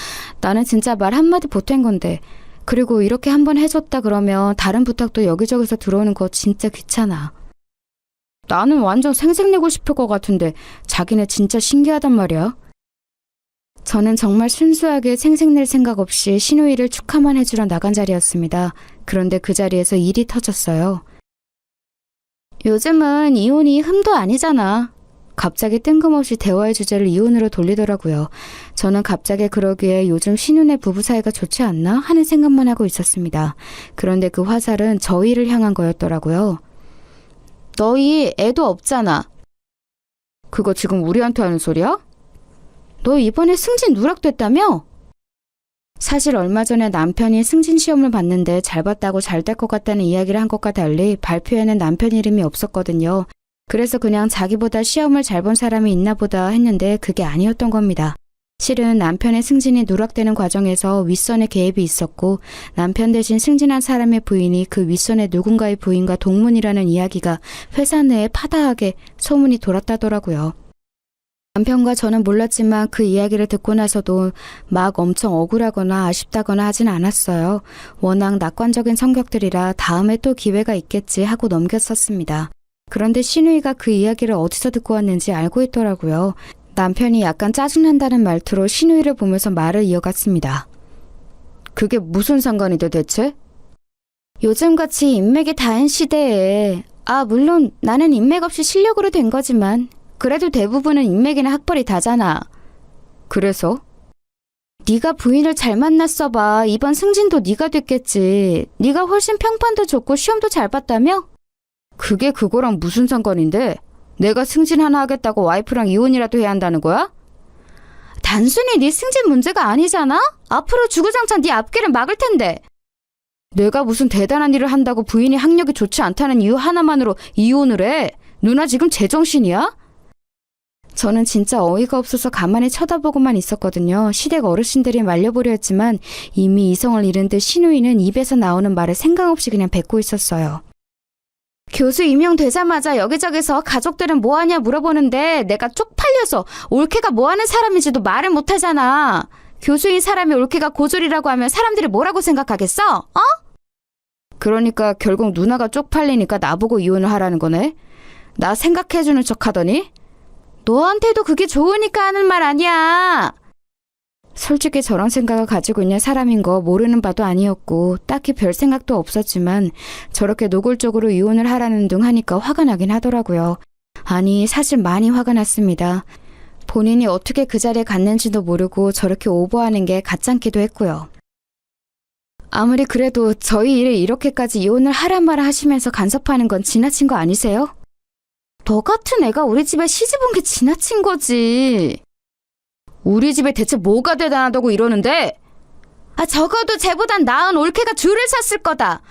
Speaker 2: 나는 진짜 말 한마디 보탠 건데. 그리고 이렇게 한번 해줬다 그러면 다른 부탁도 여기저기서 들어오는 거 진짜 귀찮아. 나는 완전 생색내고 싶을 것 같은데 자기네 진짜 신기하단 말이야. 저는 정말 순수하게 생색낼 생각 없이 신우이를 축하만 해주러 나간 자리였습니다. 그런데 그 자리에서 일이 터졌어요. 요즘은 이혼이 흠도 아니잖아. 갑자기 뜬금없이 대화의 주제를 이혼으로 돌리더라고요. 저는 갑자기 그러기에 요즘 신우네 부부 사이가 좋지 않나 하는 생각만 하고 있었습니다. 그런데 그 화살은 저희를 향한 거였더라고요. 너희 애도 없잖아. 그거 지금 우리한테 하는 소리야? 너 이번에 승진 누락됐다며? 사실 얼마 전에 남편이 승진 시험을 봤는데 잘 봤다고 잘 될 것 같다는 이야기를 한 것과 달리 발표에는 남편 이름이 없었거든요. 그래서 그냥 자기보다 시험을 잘 본 사람이 있나 보다 했는데 그게 아니었던 겁니다. 실은 남편의 승진이 누락되는 과정에서 윗선의 개입이 있었고 남편 대신 승진한 사람의 부인이 그 윗선의 누군가의 부인과 동문이라는 이야기가 회사 내에 파다하게 소문이 돌았다더라고요. 남편과 저는 몰랐지만 그 이야기를 듣고 나서도 막 엄청 억울하거나 아쉽다거나 하진 않았어요. 워낙 낙관적인 성격들이라 다음에 또 기회가 있겠지 하고 넘겼었습니다. 그런데 신우이가 그 이야기를 어디서 듣고 왔는지 알고 있더라고요. 남편이 약간 짜증난다는 말투로 신우이를 보면서 말을 이어갔습니다. 그게 무슨 상관이 돼 대체? 요즘같이 인맥이 다인 시대에 물론 나는 인맥 없이 실력으로 된 거지만 그래도 대부분은 인맥이나 학벌이 다잖아. 그래서? 네가 부인을 잘 만났어 봐. 이번 승진도 네가 됐겠지. 네가 훨씬 평판도 좋고 시험도 잘 봤다며? 그게 그거랑 무슨 상관인데? 내가 승진 하나 하겠다고 와이프랑 이혼이라도 해야 한다는 거야? 단순히 네 승진 문제가 아니잖아? 앞으로 주구장창 네 앞길을 막을 텐데. 내가 무슨 대단한 일을 한다고 부인이 학력이 좋지 않다는 이유 하나만으로 이혼을 해? 누나 지금 제정신이야? 저는 진짜 어이가 없어서 가만히 쳐다보고만 있었거든요. 시댁 어르신들이 말려보려 했지만 이미 이성을 잃은 듯 신우이는 입에서 나오는 말을 생각 없이 그냥 뱉고 있었어요. 교수 임용되자마자 여기저기서 가족들은 뭐하냐 물어보는데 내가 쪽팔려서 올케가 뭐하는 사람인지도 말을 못하잖아. 교수인 사람이 올케가 고졸이라고 하면 사람들이 뭐라고 생각하겠어? 그러니까 결국 누나가 쪽팔리니까 나보고 이혼을 하라는 거네. 나 생각해주는 척 하더니 너한테도 그게 좋으니까 하는 말 아니야. 솔직히 저런 생각을 가지고 있는 사람인 거 모르는 바도 아니었고 딱히 별 생각도 없었지만 저렇게 노골적으로 이혼을 하라는 둥 하니까 화가 나긴 하더라고요. 아니 사실 많이 화가 났습니다. 본인이 어떻게 그 자리에 갔는지도 모르고 저렇게 오버하는 게 가짱기도 했고요. 아무리 그래도 저희 일을 이렇게까지 이혼을 하란 말을 하시면서 간섭하는 건 지나친 거 아니세요? 너 같은 애가 우리 집에 시집 온 게 지나친 거지. 우리 집에 대체 뭐가 대단하다고 이러는데? 적어도 쟤보단 나은 올케가 줄을 섰을 거다.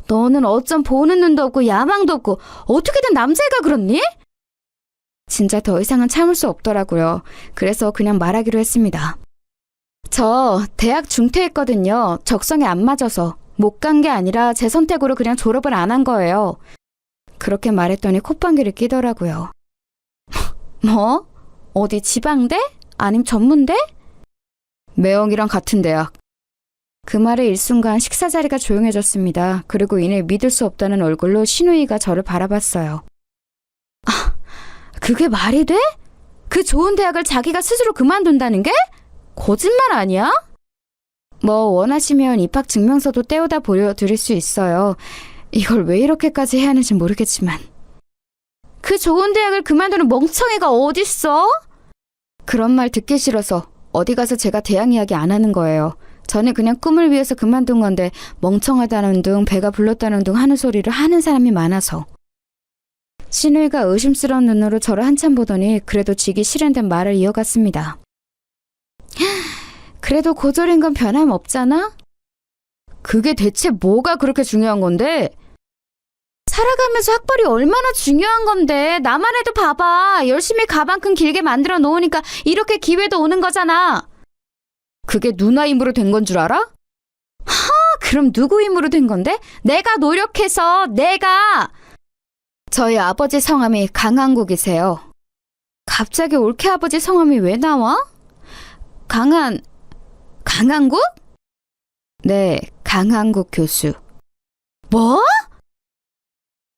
Speaker 2: 너는 어쩜 보는 눈도 없고 야망도 없고 어떻게든 남자애가 그렇니? 진짜 더 이상은 참을 수 없더라고요. 그래서 그냥 말하기로 했습니다. 저 대학 중퇴했거든요. 적성에 안 맞아서. 못 간 게 아니라 제 선택으로 그냥 졸업을 안 한 거예요. 그렇게 말했더니 콧방귀를 끼더라고요. 뭐? 어디 지방대? 아님 전문대? 매형이랑 같은 대학. 그 말에 일순간 식사 자리가 조용해졌습니다. 그리고 이내 믿을 수 없다는 얼굴로 신우이가 저를 바라봤어요. 그게 말이 돼? 그 좋은 대학을 자기가 스스로 그만둔다는 게? 거짓말 아니야? 뭐 원하시면 입학 증명서도 떼어다 보여드릴 수 있어요. 이걸 왜 이렇게까지 해야 하는지 모르겠지만. 그 좋은 대학을 그만두는 멍청이가 어딨어? 그런 말 듣기 싫어서 어디 가서 제가 대학 이야기 안 하는 거예요. 저는 그냥 꿈을 위해서 그만둔 건데 멍청하다는 둥 배가 불렀다는 둥 하는 소리를 하는 사람이 많아서. 신우이가 의심스러운 눈으로 저를 한참 보더니 그래도 지기 싫은 듯 말을 이어갔습니다. 그래도 고졸인 건 변함없잖아? 그게 대체 뭐가 그렇게 중요한 건데? 살아가면서 학벌이 얼마나 중요한 건데. 나만 해도 봐봐. 열심히 가방 끈 길게 만들어 놓으니까 이렇게 기회도 오는 거잖아. 그게 누나 힘으로 된 건 줄 알아? 그럼 누구 힘으로 된 건데? 내가 노력해서 내가. 저희 아버지 성함이 강한국이세요. 갑자기 올케 아버지 성함이 왜 나와? 강한국? 네, 강한국 교수. 뭐?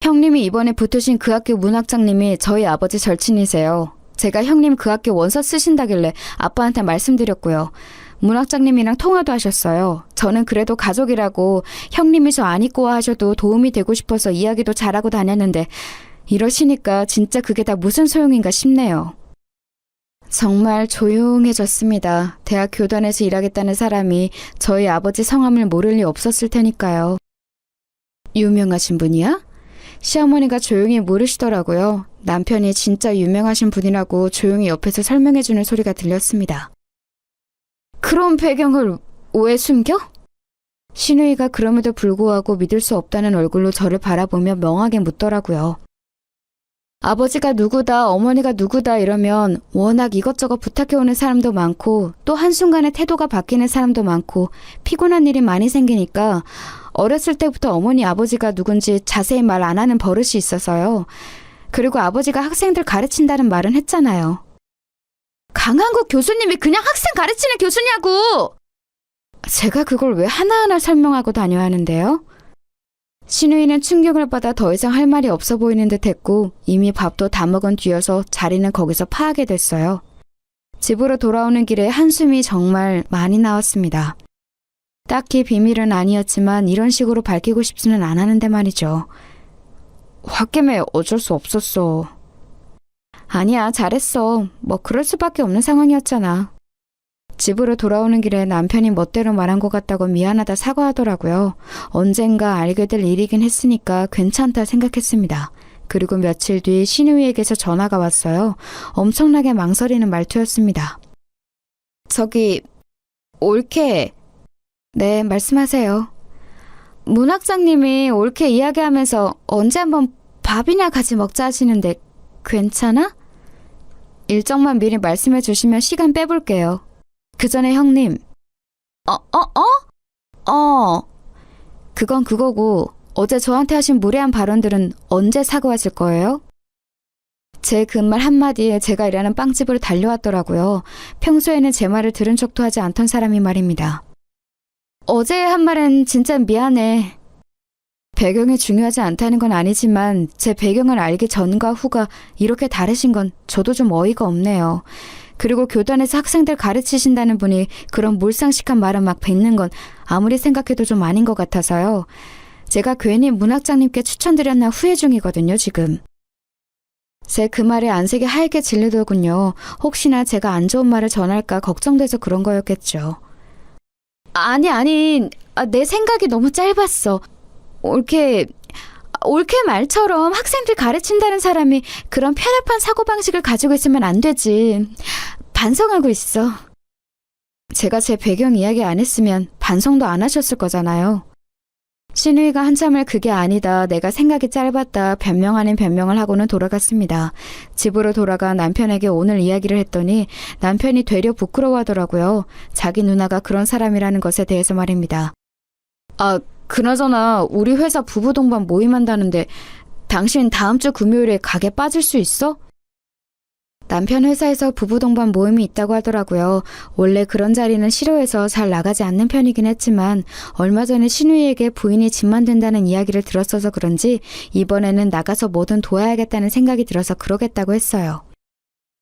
Speaker 2: 형님이 이번에 붙으신 그 학교 문학장님이 저희 아버지 절친이세요. 제가 형님 그 학교 원서 쓰신다길래 아빠한테 말씀드렸고요. 문학장님이랑 통화도 하셨어요. 저는 그래도 가족이라고 형님이 저 안 입고 와 하셔도 도움이 되고 싶어서 이야기도 잘하고 다녔는데 이러시니까 진짜 그게 다 무슨 소용인가 싶네요. 정말 조용해졌습니다. 대학 교단에서 일하겠다는 사람이 저희 아버지 성함을 모를 리 없었을 테니까요. 유명하신 분이야? 시어머니가 조용히 물으시더라고요. 남편이 진짜 유명하신 분이라고 조용히 옆에서 설명해주는 소리가 들렸습니다. 그런 배경을 왜 숨겨? 신우이가 그럼에도 불구하고 믿을 수 없다는 얼굴로 저를 바라보며 멍하게 묻더라고요. 아버지가 누구다, 어머니가 누구다 이러면 워낙 이것저것 부탁해오는 사람도 많고 또 한순간에 태도가 바뀌는 사람도 많고 피곤한 일이 많이 생기니까 어렸을 때부터 어머니 아버지가 누군지 자세히 말 안 하는 버릇이 있어서요. 그리고 아버지가 학생들 가르친다는 말은 했잖아요. 강한국 교수님이 그냥 학생 가르치는 교수냐고! 제가 그걸 왜 하나하나 설명하고 다녀야 하는데요? 신우이는 충격을 받아 더 이상 할 말이 없어 보이는 듯 했고 이미 밥도 다 먹은 뒤여서 자리는 거기서 파하게 됐어요. 집으로 돌아오는 길에 한숨이 정말 많이 나왔습니다. 딱히 비밀은 아니었지만 이런 식으로 밝히고 싶지는 않았는데 말이죠. 홧김에 어쩔 수 없었어. 아니야, 잘했어. 뭐 그럴 수밖에 없는 상황이었잖아. 집으로 돌아오는 길에 남편이 멋대로 말한 것 같다고 미안하다 사과하더라고요. 언젠가 알게 될 일이긴 했으니까 괜찮다 생각했습니다. 그리고 며칠 뒤 신우이에게서 전화가 왔어요. 엄청나게 망설이는 말투였습니다. 저기, 올케. 네, 말씀하세요. 문학장님이 올케 이야기하면서 언제 한번 밥이나 같이 먹자 하시는데 괜찮아? 일정만 미리 말씀해 주시면 시간 빼볼게요. 그 전에 형님. 그건 그거고 어제 저한테 하신 무례한 발언들은 언제 사과하실 거예요? 제 그 말 한마디에 제가 일하는 빵집으로 달려왔더라고요. 평소에는 제 말을 들은 척도 하지 않던 사람이 말입니다. 어제 한 말은 진짜 미안해. 배경이 중요하지 않다는 건 아니지만 제 배경을 알기 전과 후가 이렇게 다르신 건 저도 좀 어이가 없네요. 그리고 교단에서 학생들 가르치신다는 분이 그런 몰상식한 말을 막 뱉는 건 아무리 생각해도 좀 아닌 것 같아서요. 제가 괜히 문학장님께 추천드렸나 후회 중이거든요, 지금. 제 그 말에 안색이 하얗게 질리더군요. 혹시나 제가 안 좋은 말을 전할까 걱정돼서 그런 거였겠죠. 아니, 내 생각이 너무 짧았어. 올케 말처럼 학생들 가르친다는 사람이 그런 편협한 사고방식을 가지고 있으면 안 되지. 반성하고 있어. 제가 제 배경 이야기 안 했으면 반성도 안 하셨을 거잖아요. 신우이가 한참을 그게 아니다, 내가 생각이 짧았다 변명 아닌 변명을 하고는 돌아갔습니다. 집으로 돌아가 남편에게 오늘 이야기를 했더니 남편이 되려 부끄러워하더라고요. 자기 누나가 그런 사람이라는 것에 대해서 말입니다. 그나저나 우리 회사 부부 동반 모임한다는데 당신 다음 주 금요일에 가게 빠질 수 있어? 남편 회사에서 부부 동반 모임이 있다고 하더라고요. 원래 그런 자리는 싫어해서 잘 나가지 않는 편이긴 했지만 얼마 전에 신우이에게 부인이 집만 된다는 이야기를 들었어서 그런지 이번에는 나가서 뭐든 도와야겠다는 생각이 들어서 그러겠다고 했어요.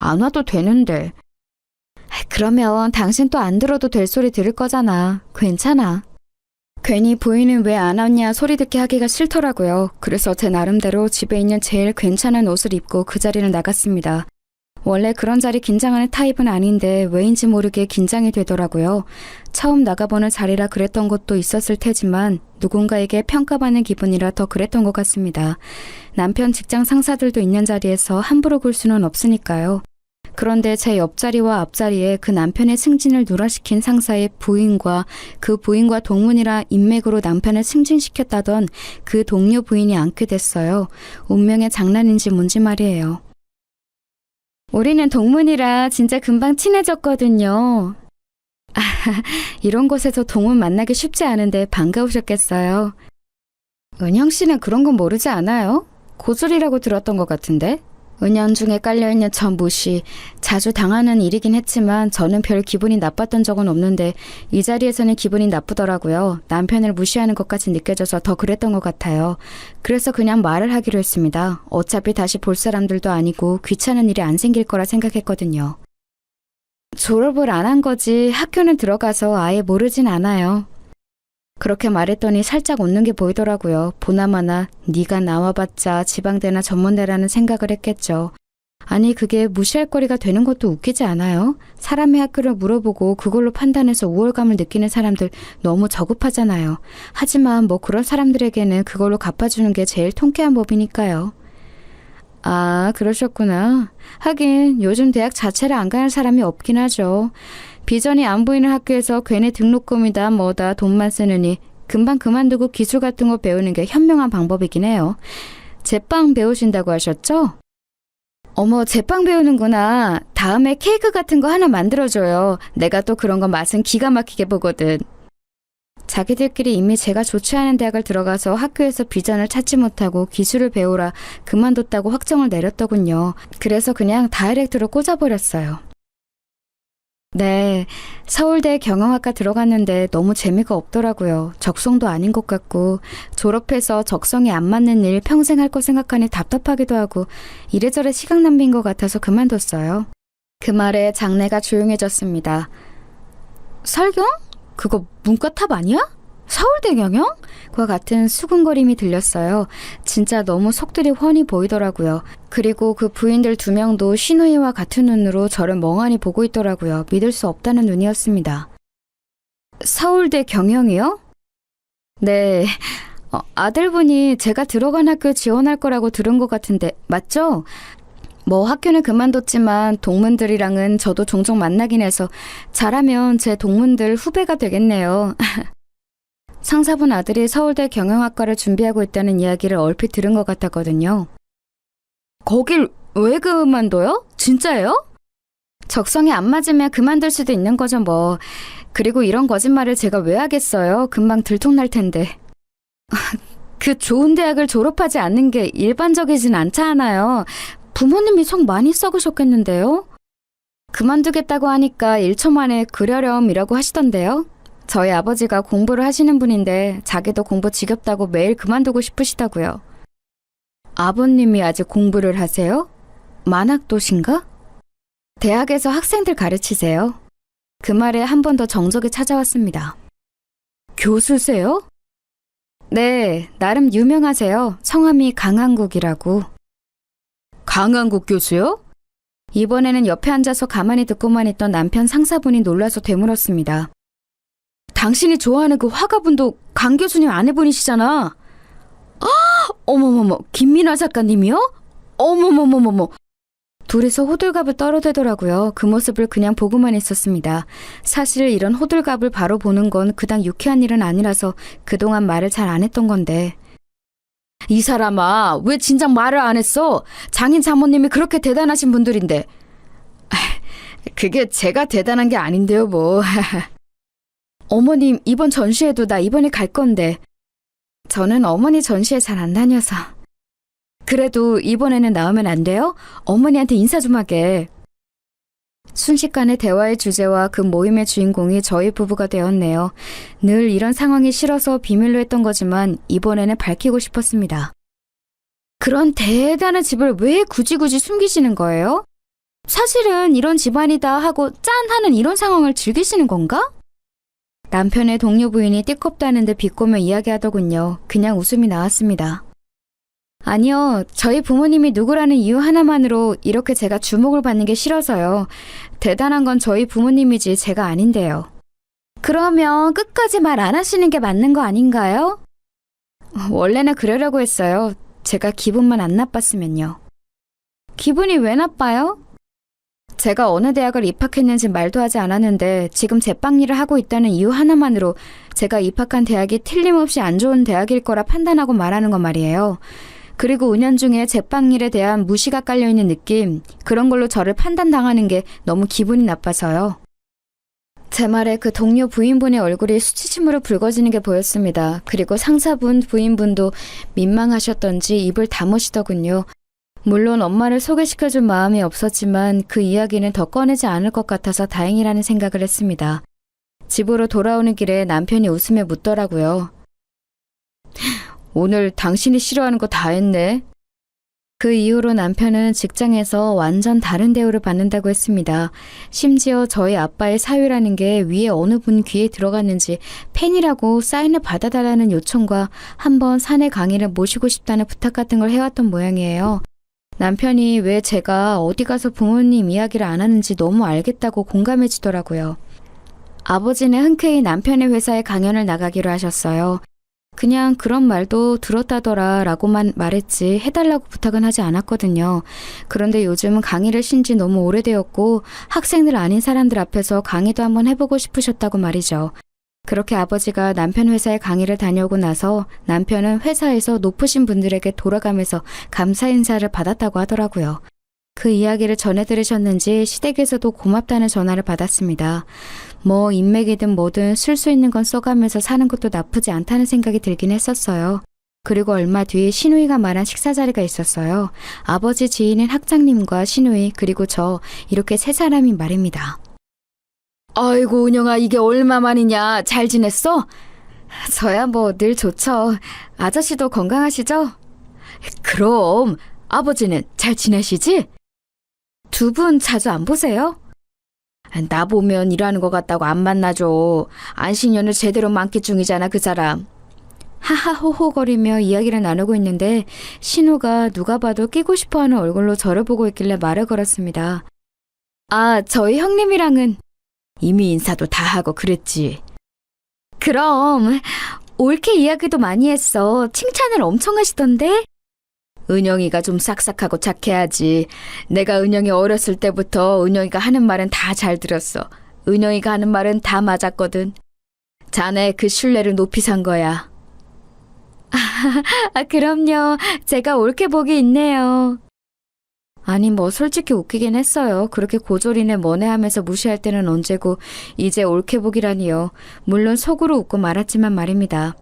Speaker 2: 안 와도 되는데. 그러면 당신 또 안 들어도 될 소리 들을 거잖아. 괜찮아. 괜히 부인은 왜 안 왔냐 소리 듣게 하기가 싫더라고요. 그래서 제 나름대로 집에 있는 제일 괜찮은 옷을 입고 그 자리를 나갔습니다. 원래 그런 자리 긴장하는 타입은 아닌데 왜인지 모르게 긴장이 되더라고요. 처음 나가보는 자리라 그랬던 것도 있었을 테지만 누군가에게 평가받는 기분이라 더 그랬던 것 같습니다. 남편 직장 상사들도 있는 자리에서 함부로 굴 수는 없으니까요. 그런데 제 옆자리와 앞자리에 그 남편의 승진을 누락시킨 상사의 부인과 그 부인과 동문이라 인맥으로 남편을 승진시켰다던 그 동료 부인이 앉게 됐어요. 운명의 장난인지 뭔지 말이에요. 우리는 동문이라 진짜 금방 친해졌거든요. 이런 곳에서 동문 만나기 쉽지 않은데 반가우셨겠어요. 은영 씨는 그런 건 모르지 않아요? 고술이라고 들었던 것 같은데? 은연중에 깔려있는 전 무시, 자주 당하는 일이긴 했지만 저는 별 기분이 나빴던 적은 없는데 이 자리에서는 기분이 나쁘더라고요. 남편을 무시하는 것까지 느껴져서 더 그랬던 것 같아요. 그래서 그냥 말을 하기로 했습니다. 어차피 다시 볼 사람들도 아니고 귀찮은 일이 안 생길 거라 생각했거든요. 졸업을 안 한 거지 학교는 들어가서 아예 모르진 않아요. 그렇게 말했더니 살짝 웃는 게 보이더라고요. 보나마나 네가 나와봤자 지방대나 전문대라는 생각을 했겠죠. 아니 그게 무시할 거리가 되는 것도 웃기지 않아요? 사람의 학교를 물어보고 그걸로 판단해서 우월감을 느끼는 사람들 너무 저급하잖아요. 하지만 뭐 그런 사람들에게는 그걸로 갚아주는 게 제일 통쾌한 법이니까요. 아, 그러셨구나. 하긴 요즘 대학 자체를 안 가는 사람이 없긴 하죠. 비전이 안 보이는 학교에서 괜히 등록금이다 뭐다 돈만 쓰느니 금방 그만두고 기술 같은 거 배우는 게 현명한 방법이긴 해요. 제빵 배우신다고 하셨죠? 어머, 제빵 배우는구나. 다음에 케이크 같은 거 하나 만들어줘요. 내가 또 그런 거 맛은 기가 막히게 보거든. 자기들끼리 이미 제가 좋지 않은 대학을 들어가서 학교에서 비전을 찾지 못하고 기술을 배우라 그만뒀다고 확정을 내렸더군요. 그래서 그냥 다이렉트로 꽂아버렸어요. 네, 서울대 경영학과 들어갔는데 너무 재미가 없더라고요. 적성도 아닌 것 같고 졸업해서 적성이 안 맞는 일 평생 할 거 생각하니 답답하기도 하고 이래저래 시간 낭비인 것 같아서 그만뒀어요. 그 말에 장내가 조용해졌습니다. 설경? 그거 문과탑 아니야? 서울대 경영? 과 같은 수군거림이 들렸어요. 진짜 너무 속들이 훤히 보이더라고요. 그리고 그 부인들 2명도 신우이와 같은 눈으로 저를 멍하니 보고 있더라고요. 믿을 수 없다는 눈이었습니다. 서울대 경영이요? 네. 아들분이 제가 들어간 학교 지원할 거라고 들은 것 같은데 맞죠? 뭐 학교는 그만뒀지만 동문들이랑은 저도 종종 만나긴 해서 잘하면 제 동문들 후배가 되겠네요. 상사분 아들이 서울대 경영학과를 준비하고 있다는 이야기를 얼핏 들은 것 같았거든요. 거길 왜 그만둬요? 진짜예요? 적성이 안 맞으면 그만둘 수도 있는 거죠 뭐. 그리고 이런 거짓말을 제가 왜 하겠어요? 금방 들통날 텐데. 그 좋은 대학을 졸업하지 않는 게 일반적이진 않잖아요. 부모님이 속 많이 썩으셨겠는데요? 그만두겠다고 하니까 1초 만에 그러렴이라고 하시던데요. 저희 아버지가 공부를 하시는 분인데 자기도 공부 지겹다고 매일 그만두고 싶으시다고요. 아버님이 아직 공부를 하세요? 만학도신가? 대학에서 학생들 가르치세요. 그 말에 한 번 더 정적이 찾아왔습니다. 교수세요? 네, 나름 유명하세요. 성함이 강한국이라고. 강한국 교수요? 이번에는 옆에 앉아서 가만히 듣고만 있던 남편 상사분이 놀라서 되물었습니다. 당신이 좋아하는 그 화가분도 강 교수님 아내분이시잖아. 아, 어머머머, 김민아 작가님이요? 어머머머머머. 둘이서 호들갑을 떨어대더라고요. 그 모습을 그냥 보고만 있었습니다. 사실 이런 호들갑을 바로 보는 건 그닥 유쾌한 일은 아니라서 그동안 말을 잘 안 했던 건데. 이 사람아, 왜 진작 말을 안 했어? 장인 장모님이 그렇게 대단하신 분들인데. 그게 제가 대단한 게 아닌데요, 뭐. 어머님, 이번 전시회도 나 이번에 갈 건데. 저는 어머니 전시회 잘 안 다녀서. 그래도 이번에는 나오면 안 돼요? 어머니한테 인사 좀 하게. 순식간에 대화의 주제와 그 모임의 주인공이 저희 부부가 되었네요. 늘 이런 상황이 싫어서 비밀로 했던 거지만 이번에는 밝히고 싶었습니다. 그런 대단한 집을 왜 굳이 숨기시는 거예요? 사실은 이런 집안이다 하고 짠 하는 이런 상황을 즐기시는 건가? 남편의 동료 부인이 띠껍다는데 비꼬며 이야기하더군요. 그냥 웃음이 나왔습니다. 아니요, 저희 부모님이 누구라는 이유 하나만으로 이렇게 제가 주목을 받는 게 싫어서요. 대단한 건 저희 부모님이지 제가 아닌데요. 그러면 끝까지 말 안 하시는 게 맞는 거 아닌가요? 원래는 그러려고 했어요. 제가 기분만 안 나빴으면요. 기분이 왜 나빠요? 제가 어느 대학을 입학했는지 말도 하지 않았는데 지금 제빵 일을 하고 있다는 이유 하나만으로 제가 입학한 대학이 틀림없이 안 좋은 대학일 거라 판단하고 말하는 건 말이에요. 그리고 은연중에 제빵 일에 대한 무시가 깔려있는 느낌, 그런 걸로 저를 판단당하는 게 너무 기분이 나빠서요. 제 말에 그 동료 부인분의 얼굴이 수치심으로 붉어지는 게 보였습니다. 그리고 상사분, 부인분도 민망하셨던지 입을 다무시더군요. 물론 엄마를 소개시켜줄 마음이 없었지만 그 이야기는 더 꺼내지 않을 것 같아서 다행이라는 생각을 했습니다. 집으로 돌아오는 길에 남편이 웃으며 묻더라고요. 오늘 당신이 싫어하는 거 다 했네. 그 이후로 남편은 직장에서 완전 다른 대우를 받는다고 했습니다. 심지어 저희 아빠의 사유라는 게 위에 어느 분 귀에 들어갔는지 팬이라고 사인을 받아달라는 요청과 한번 사내 강의를 모시고 싶다는 부탁 같은 걸 해왔던 모양이에요. 남편이 왜 제가 어디 가서 부모님 이야기를 안 하는지 너무 알겠다고 공감해지더라고요. 아버지는 흔쾌히 남편의 회사에 강연을 나가기로 하셨어요. 그냥 그런 말도 들었다더라 라고만 말했지 해달라고 부탁은 하지 않았거든요. 그런데 요즘은 강의를 쉰 지 너무 오래되었고 학생들 아닌 사람들 앞에서 강의도 한번 해보고 싶으셨다고 말이죠. 그렇게 아버지가 남편 회사에 강의를 다녀오고 나서 남편은 회사에서 높으신 분들에게 돌아가면서 감사 인사를 받았다고 하더라고요. 그 이야기를 전해 들으셨는지 시댁에서도 고맙다는 전화를 받았습니다. 뭐 인맥이든 뭐든 쓸 수 있는 건 써가면서 사는 것도 나쁘지 않다는 생각이 들긴 했었어요. 그리고 얼마 뒤에 시누이가 말한 식사 자리가 있었어요. 아버지 지인인 학장님과 시누이 그리고 저 이렇게 세 사람이 말입니다. 아이고 은영아 이게 얼마만이냐 잘 지냈어? 저야 뭐 늘 좋죠. 아저씨도 건강하시죠? 그럼 아버지는 잘 지내시지? 두 분 자주 안 보세요? 나 보면 일하는 것 같다고 안 만나줘. 안식년을 제대로 만끽 중이잖아 그 사람. 하하호호거리며 이야기를 나누고 있는데 신우가 누가 봐도 끼고 싶어하는 얼굴로 저를 보고 있길래 말을 걸었습니다. 아 저희 형님이랑은 이미 인사도 다 하고 그랬지. 그럼 옳게 이야기도 많이 했어. 칭찬을 엄청 하시던데? 은영이가 좀 싹싹하고 착해야지. 내가 은영이 어렸을 때부터 은영이가 하는 말은 다 잘 들었어. 은영이가 하는 말은 다 맞았거든. 자네 그 신뢰를 높이 산 거야. 그럼요. 제가 옳게 보기 있네요. 아니 뭐 솔직히 웃기긴 했어요. 그렇게 고졸이네 뭐네 하면서 무시할 때는 언제고 이제 옳게 보기라니요. 물론 속으로 웃고 말았지만 말입니다.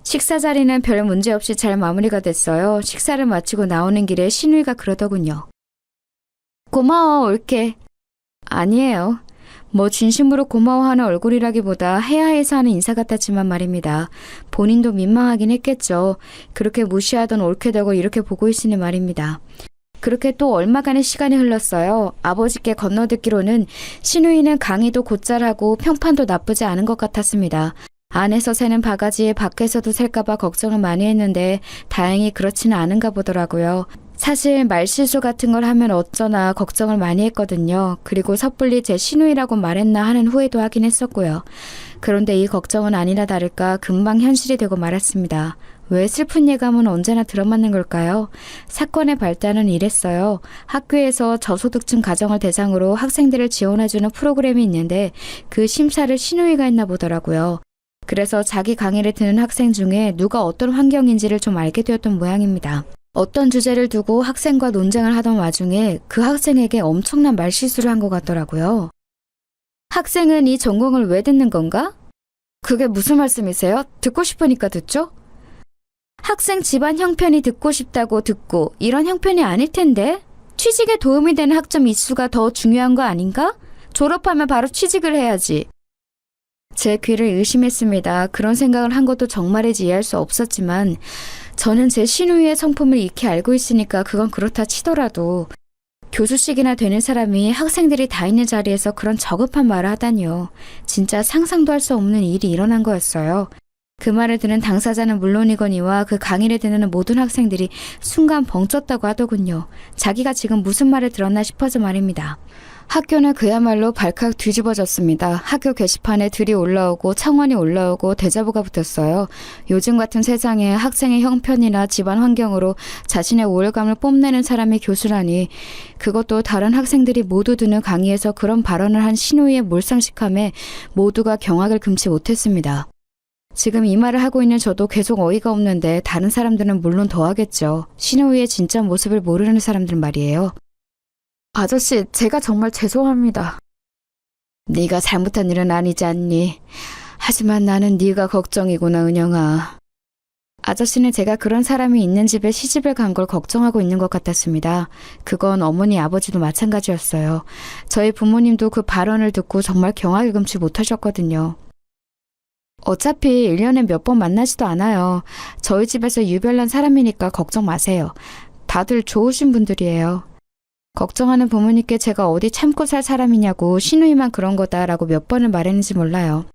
Speaker 2: 식사 자리는 별 문제 없이 잘 마무리가 됐어요. 식사를 마치고 나오는 길에 신우이가 그러더군요. 고마워 옳게. 아니에요. 뭐 진심으로 고마워하는 얼굴이라기보다 해야 해서 하는 인사 같았지만 말입니다. 본인도 민망하긴 했겠죠. 그렇게 무시하던 옳게 되고 이렇게 보고 있으니 말입니다. 그렇게 또 얼마간의 시간이 흘렀어요. 아버지께 건너듣기로는 신우이는 강의도 곧잘하고 평판도 나쁘지 않은 것 같았습니다. 안에서 새는 바가지에 밖에서도 셀까봐 걱정을 많이 했는데 다행히 그렇지는 않은가 보더라고요. 사실 말실수 같은 걸 하면 어쩌나 걱정을 많이 했거든요. 그리고 섣불리 제 신우이라고 말했나 하는 후회도 하긴 했었고요. 그런데 이 걱정은 아니나 다를까 금방 현실이 되고 말았습니다. 왜 슬픈 예감은 언제나 들어맞는 걸까요? 사건의 발단은 이랬어요. 학교에서 저소득층 가정을 대상으로 학생들을 지원해주는 프로그램이 있는데 그 심사를 신우이가 했나 보더라고요. 그래서 자기 강의를 듣는 학생 중에 누가 어떤 환경인지를 좀 알게 되었던 모양입니다. 어떤 주제를 두고 학생과 논쟁을 하던 와중에 그 학생에게 엄청난 말실수를 한 것 같더라고요. 학생은 이 전공을 왜 듣는 건가? 그게 무슨 말씀이세요? 듣고 싶으니까 듣죠? 학생 집안 형편이 듣고 싶다고 듣고 이런 형편이 아닐 텐데? 취직에 도움이 되는 학점 이수가 더 중요한 거 아닌가? 졸업하면 바로 취직을 해야지. 제 귀를 의심했습니다. 그런 생각을 한 것도 정말이지 이해할 수 없었지만 저는 제 신우이의 성품을 익히 알고 있으니까 그건 그렇다 치더라도 교수직이나 되는 사람이 학생들이 다 있는 자리에서 그런 저급한 말을 하다니요. 진짜 상상도 할 수 없는 일이 일어난 거였어요. 그 말을 들은 당사자는 물론이거니와 그 강의를 듣는 모든 학생들이 순간 벙쪘다고 하더군요. 자기가 지금 무슨 말을 들었나 싶어서 말입니다. 학교는 그야말로 발칵 뒤집어졌습니다. 학교 게시판에 들이 올라오고 청원이 올라오고 대자보가 붙었어요. 요즘 같은 세상에 학생의 형편이나 집안 환경으로 자신의 우월감을 뽐내는 사람이 교수라니, 그것도 다른 학생들이 모두 듣는 강의에서 그런 발언을 한 신우이의 몰상식함에 모두가 경악을 금치 못했습니다. 지금 이 말을 하고 있는 저도 계속 어이가 없는데 다른 사람들은 물론 더하겠죠. 신우이의 진짜 모습을 모르는 사람들은 말이에요. 아저씨, 제가 정말 죄송합니다. 네가 잘못한 일은 아니지 않니? 하지만 나는 네가 걱정이구나, 은영아. 아저씨는 제가 그런 사람이 있는 집에 시집을 간 걸 걱정하고 있는 것 같았습니다. 그건 어머니, 아버지도 마찬가지였어요. 저희 부모님도 그 발언을 듣고 정말 경악을 금치 못하셨거든요. 어차피 1년에 몇 번 만나지도 않아요. 저희 집에서 유별난 사람이니까 걱정 마세요. 다들 좋으신 분들이에요. 걱정하는 부모님께 제가 어디 참고 살 사람이냐고 신우이만 그런 거다라고 몇 번을 말했는지 몰라요.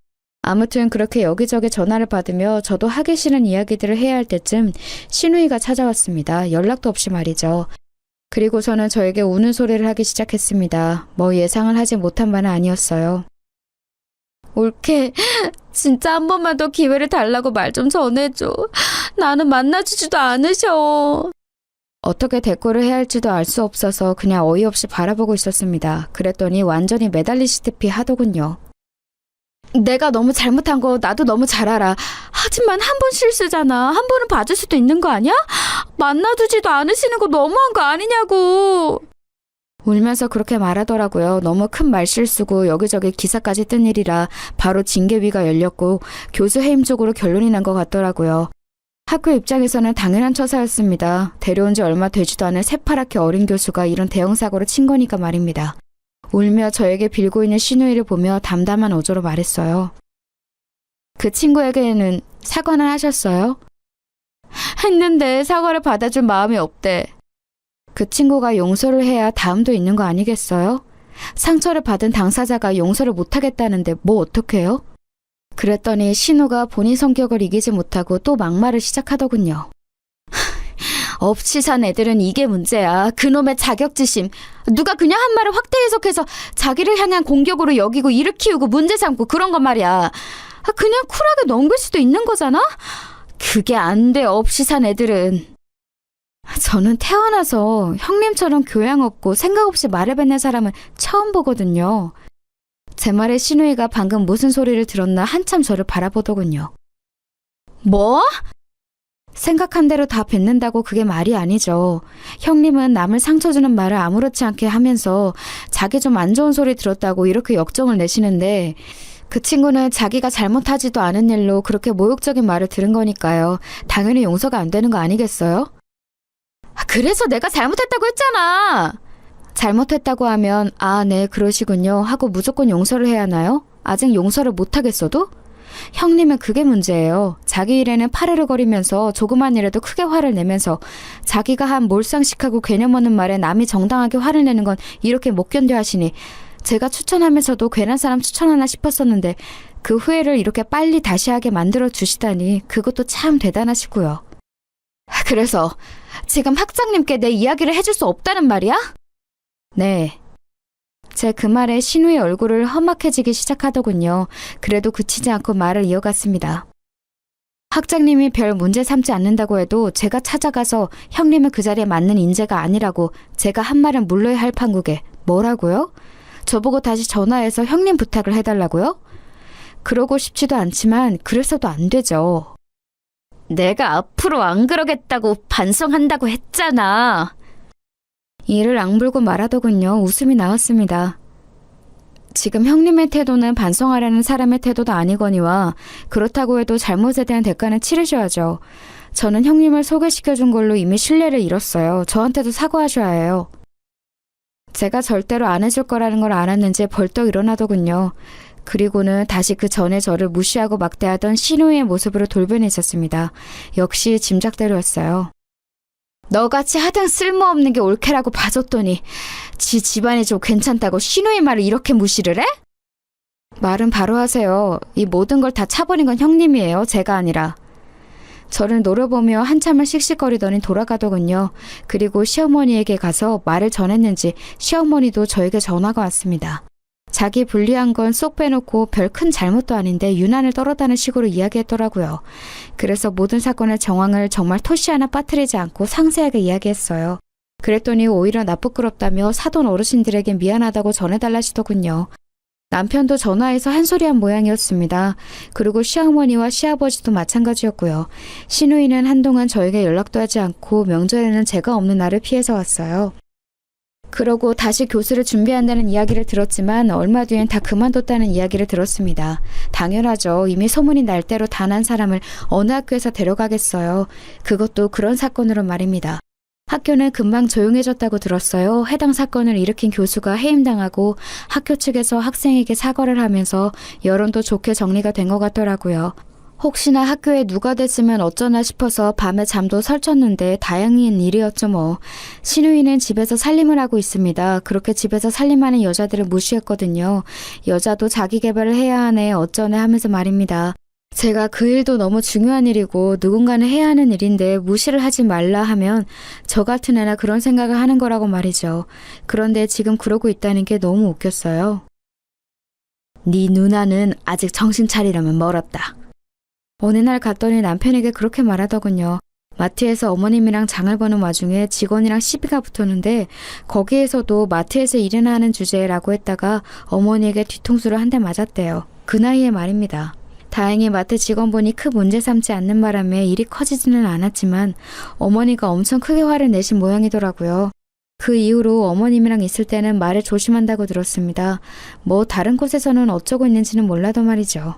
Speaker 2: 아무튼 그렇게 여기저기 전화를 받으며 저도 하기 싫은 이야기들을 해야 할 때쯤 신우이가 찾아왔습니다. 연락도 없이 말이죠. 그리고서는 저에게 우는 소리를 하기 시작했습니다. 뭐 예상을 하지 못한 바는 아니었어요. 올케, 진짜 한 번만 더 기회를 달라고 말 좀 전해줘. 나는 만나주지도 않으셔. 어떻게 대꾸를 해야 할지도 알 수 없어서 그냥 어이없이 바라보고 있었습니다. 그랬더니 완전히 매달리시듯이 하더군요. 내가 너무 잘못한 거 나도 너무 잘 알아. 하지만 한 번 실수잖아. 한 번은 봐줄 수도 있는 거 아니야? 만나주지도 않으시는 거 너무한 거 아니냐고. 울면서 그렇게 말하더라고요. 너무 큰 말실수고 여기저기 기사까지 뜬 일이라 바로 징계위가 열렸고 교수 해임 쪽으로 결론이 난 것 같더라고요. 학교 입장에서는 당연한 처사였습니다. 데려온 지 얼마 되지도 않은 새파랗게 어린 교수가 이런 대형 사고를 친 거니까 말입니다. 울며 저에게 빌고 있는 신우이를 보며 담담한 어조로 말했어요. 그 친구에게는 사과는 하셨어요? 했는데 사과를 받아줄 마음이 없대. 그 친구가 용서를 해야 다음도 있는 거 아니겠어요? 상처를 받은 당사자가 용서를 못하겠다는데 뭐 어떡해요? 그랬더니 신우가 본인 성격을 이기지 못하고 또 막말을 시작하더군요. 없이 산 애들은 이게 문제야. 그놈의 자격지심. 누가 그냥 한 말을 확대 해석해서 자기를 향한 공격으로 여기고 일을 키우고 문제 삼고 그런 거 말이야. 그냥 쿨하게 넘길 수도 있는 거잖아? 그게 안 돼, 없이 산 애들은. 저는 태어나서 형님처럼 교양 없고 생각 없이 말을 뱉는 사람은 처음 보거든요. 제 말에 신우이가 방금 무슨 소리를 들었나 한참 저를 바라보더군요. 뭐? 생각한 대로 다 뱉는다고 그게 말이 아니죠. 형님은 남을 상처 주는 말을 아무렇지 않게 하면서 자기 좀 안 좋은 소리 들었다고 이렇게 역정을 내시는데, 그 친구는 자기가 잘못하지도 않은 일로 그렇게 모욕적인 말을 들은 거니까요. 당연히 용서가 안 되는 거 아니겠어요? 그래서 내가 잘못했다고 했잖아. 잘못했다고 하면 아, 네, 그러시군요 하고 무조건 용서를 해야 하나요? 아직 용서를 못하겠어도? 형님은 그게 문제예요. 자기 일에는 파르르 거리면서 조그만 일에도 크게 화를 내면서 자기가 한 몰상식하고 개념 없는 말에 남이 정당하게 화를 내는 건 이렇게 못 견뎌 하시니, 제가 추천하면서도 괜한 사람 추천하나 싶었었는데 그 후회를 이렇게 빨리 다시 하게 만들어 주시다니 그것도 참 대단하시고요. 그래서 지금 학장님께 내 이야기를 해줄 수 없다는 말이야? 네. 제 그 말에 신우의 얼굴을 험악해지기 시작하더군요. 그래도 그치지 않고 말을 이어갔습니다. 학장님이 별 문제 삼지 않는다고 해도 제가 찾아가서 형님은 그 자리에 맞는 인재가 아니라고 제가 한 말은 물러야 할 판국에 뭐라고요? 저보고 다시 전화해서 형님 부탁을 해달라고요? 그러고 싶지도 않지만 그래서도 안 되죠. 내가 앞으로 안 그러겠다고 반성한다고 했잖아. 이를 악물고 말하더군요. 웃음이 나왔습니다. 지금 형님의 태도는 반성하려는 사람의 태도도 아니거니와 그렇다고 해도 잘못에 대한 대가는 치르셔야죠. 저는 형님을 소개시켜준 걸로 이미 신뢰를 잃었어요. 저한테도 사과하셔야 해요. 제가 절대로 안 해줄 거라는 걸 알았는지 벌떡 일어나더군요. 그리고는 다시 그 전에 저를 무시하고 막대하던 신우의 모습으로 돌변했었습니다. 역시 짐작대로였어요. 너같이 하등 쓸모없는 게 옳게라고 봐줬더니 지 집안이 좀 괜찮다고 신우의 말을 이렇게 무시를 해? 말은 바로 하세요. 이 모든 걸 다 차버린 건 형님이에요. 제가 아니라. 저를 노려보며 한참을 씩씩거리더니 돌아가더군요. 그리고 시어머니에게 가서 말을 전했는지 시어머니도 저에게 전화가 왔습니다. 자기 불리한 건 쏙 빼놓고 별 큰 잘못도 아닌데 유난을 떨었다는 식으로 이야기했더라고요. 그래서 모든 사건의 정황을 정말 토시 하나 빠뜨리지 않고 상세하게 이야기했어요. 그랬더니 오히려 나쁘끄럽다며 사돈 어르신들에게 미안하다고 전해달라시더군요. 남편도 전화해서 한 소리 한 모양이었습니다. 그리고 시어머니와 시아버지도 마찬가지였고요. 시누이는 한동안 저에게 연락도 하지 않고 명절에는 제가 없는 날을 피해서 왔어요. 그러고 다시 교수를 준비한다는 이야기를 들었지만 얼마 뒤엔 다 그만뒀다는 이야기를 들었습니다. 당연하죠. 이미 소문이 날 대로 다 난 사람을 어느 학교에서 데려가겠어요. 그것도 그런 사건으로 말입니다. 학교는 금방 조용해졌다고 들었어요. 해당 사건을 일으킨 교수가 해임당하고 학교 측에서 학생에게 사과를 하면서 여론도 좋게 정리가 된 것 같더라고요. 혹시나 학교에 누가 됐으면 어쩌나 싶어서 밤에 잠도 설쳤는데 다행인 일이었죠 뭐. 시누이는 집에서 살림을 하고 있습니다. 그렇게 집에서 살림하는 여자들을 무시했거든요. 여자도 자기 개발을 해야 하네 어쩌네 하면서 말입니다. 제가 그 일도 너무 중요한 일이고 누군가는 해야 하는 일인데 무시를 하지 말라 하면 저 같은 애나 그런 생각을 하는 거라고 말이죠. 그런데 지금 그러고 있다는 게 너무 웃겼어요. 네 누나는 아직 정신 차리려면 멀었다. 어느 날 갔더니 남편에게 그렇게 말하더군요. 마트에서 어머님이랑 장을 보는 와중에 직원이랑 시비가 붙었는데 거기에서도 마트에서 일이나 하는 주제라고 했다가 어머니에게 뒤통수를 한 대 맞았대요. 그 나이에 말입니다. 다행히 마트 직원분이 큰 문제 삼지 않는 바람에 일이 커지지는 않았지만 어머니가 엄청 크게 화를 내신 모양이더라고요. 그 이후로 어머님이랑 있을 때는 말을 조심한다고 들었습니다. 뭐 다른 곳에서는 어쩌고 있는지는 몰라도 말이죠.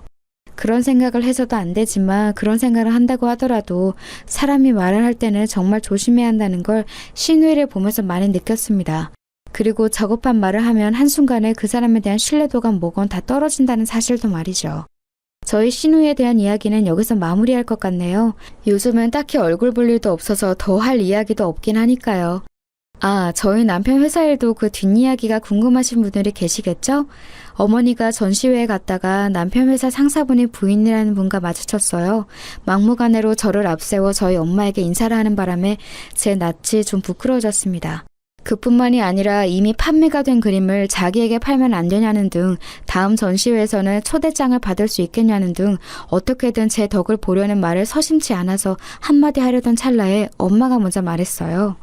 Speaker 2: 그런 생각을 해서도 안 되지만 그런 생각을 한다고 하더라도 사람이 말을 할 때는 정말 조심해야 한다는 걸 시누이를 보면서 많이 느꼈습니다. 그리고 저급한 말을 하면 한순간에 그 사람에 대한 신뢰도가 뭐건 다 떨어진다는 사실도 말이죠. 저희 시누이에 대한 이야기는 여기서 마무리할 것 같네요. 요즘은 딱히 얼굴 볼 일도 없어서 더 할 이야기도 없긴 하니까요. 아, 저희 남편 회사 일도 그 뒷이야기가 궁금하신 분들이 계시겠죠? 어머니가 전시회에 갔다가 남편 회사 상사분이 부인이라는 분과 마주쳤어요. 막무가내로 저를 앞세워 저희 엄마에게 인사를 하는 바람에 제 낯이 좀 부끄러워졌습니다. 그뿐만이 아니라 이미 판매가 된 그림을 자기에게 팔면 안 되냐는 등 다음 전시회에서는 초대장을 받을 수 있겠냐는 등 어떻게든 제 덕을 보려는 말을 서심치 않아서 한마디 하려던 찰나에 엄마가 먼저 말했어요.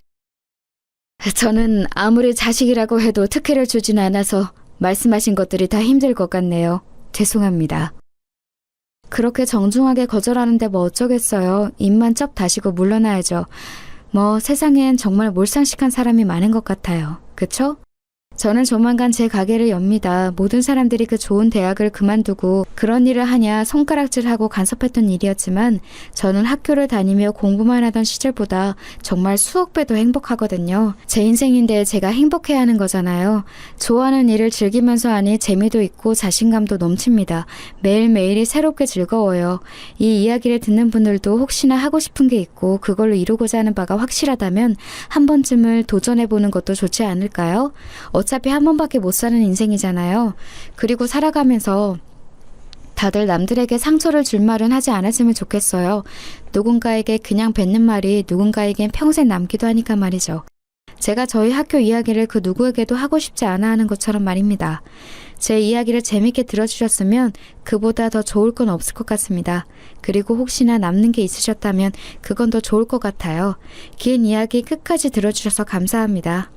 Speaker 2: 저는 아무리 자식이라고 해도 특혜를 주진 않아서 말씀하신 것들이 다 힘들 것 같네요. 죄송합니다. 그렇게 정중하게 거절하는데 뭐 어쩌겠어요. 입만 쩍 다시고 물러나야죠. 뭐 세상엔 정말 몰상식한 사람이 많은 것 같아요. 그쵸? 저는 조만간 제 가게를 엽니다. 모든 사람들이 그 좋은 대학을 그만두고 그런 일을 하냐 손가락질하고 간섭했던 일이었지만 저는 학교를 다니며 공부만 하던 시절보다 정말 수억 배도 행복하거든요. 제 인생인데 제가 행복해야 하는 거잖아요. 좋아하는 일을 즐기면서 하니 재미도 있고 자신감도 넘칩니다. 매일매일이 새롭게 즐거워요. 이 이야기를 듣는 분들도 혹시나 하고 싶은 게 있고 그걸로 이루고자 하는 바가 확실하다면 한 번쯤을 도전해보는 것도 좋지 않을까요? 어차피 한 번밖에 못 사는 인생이잖아요. 그리고 살아가면서 다들 남들에게 상처를 줄 말은 하지 않았으면 좋겠어요. 누군가에게 그냥 뱉는 말이 누군가에겐 평생 남기도 하니까 말이죠. 제가 저희 학교 이야기를 그 누구에게도 하고 싶지 않아 하는 것처럼 말입니다. 제 이야기를 재밌게 들어주셨으면 그보다 더 좋을 건 없을 것 같습니다. 그리고 혹시나 남는 게 있으셨다면 그건 더 좋을 것 같아요. 긴 이야기 끝까지 들어주셔서 감사합니다.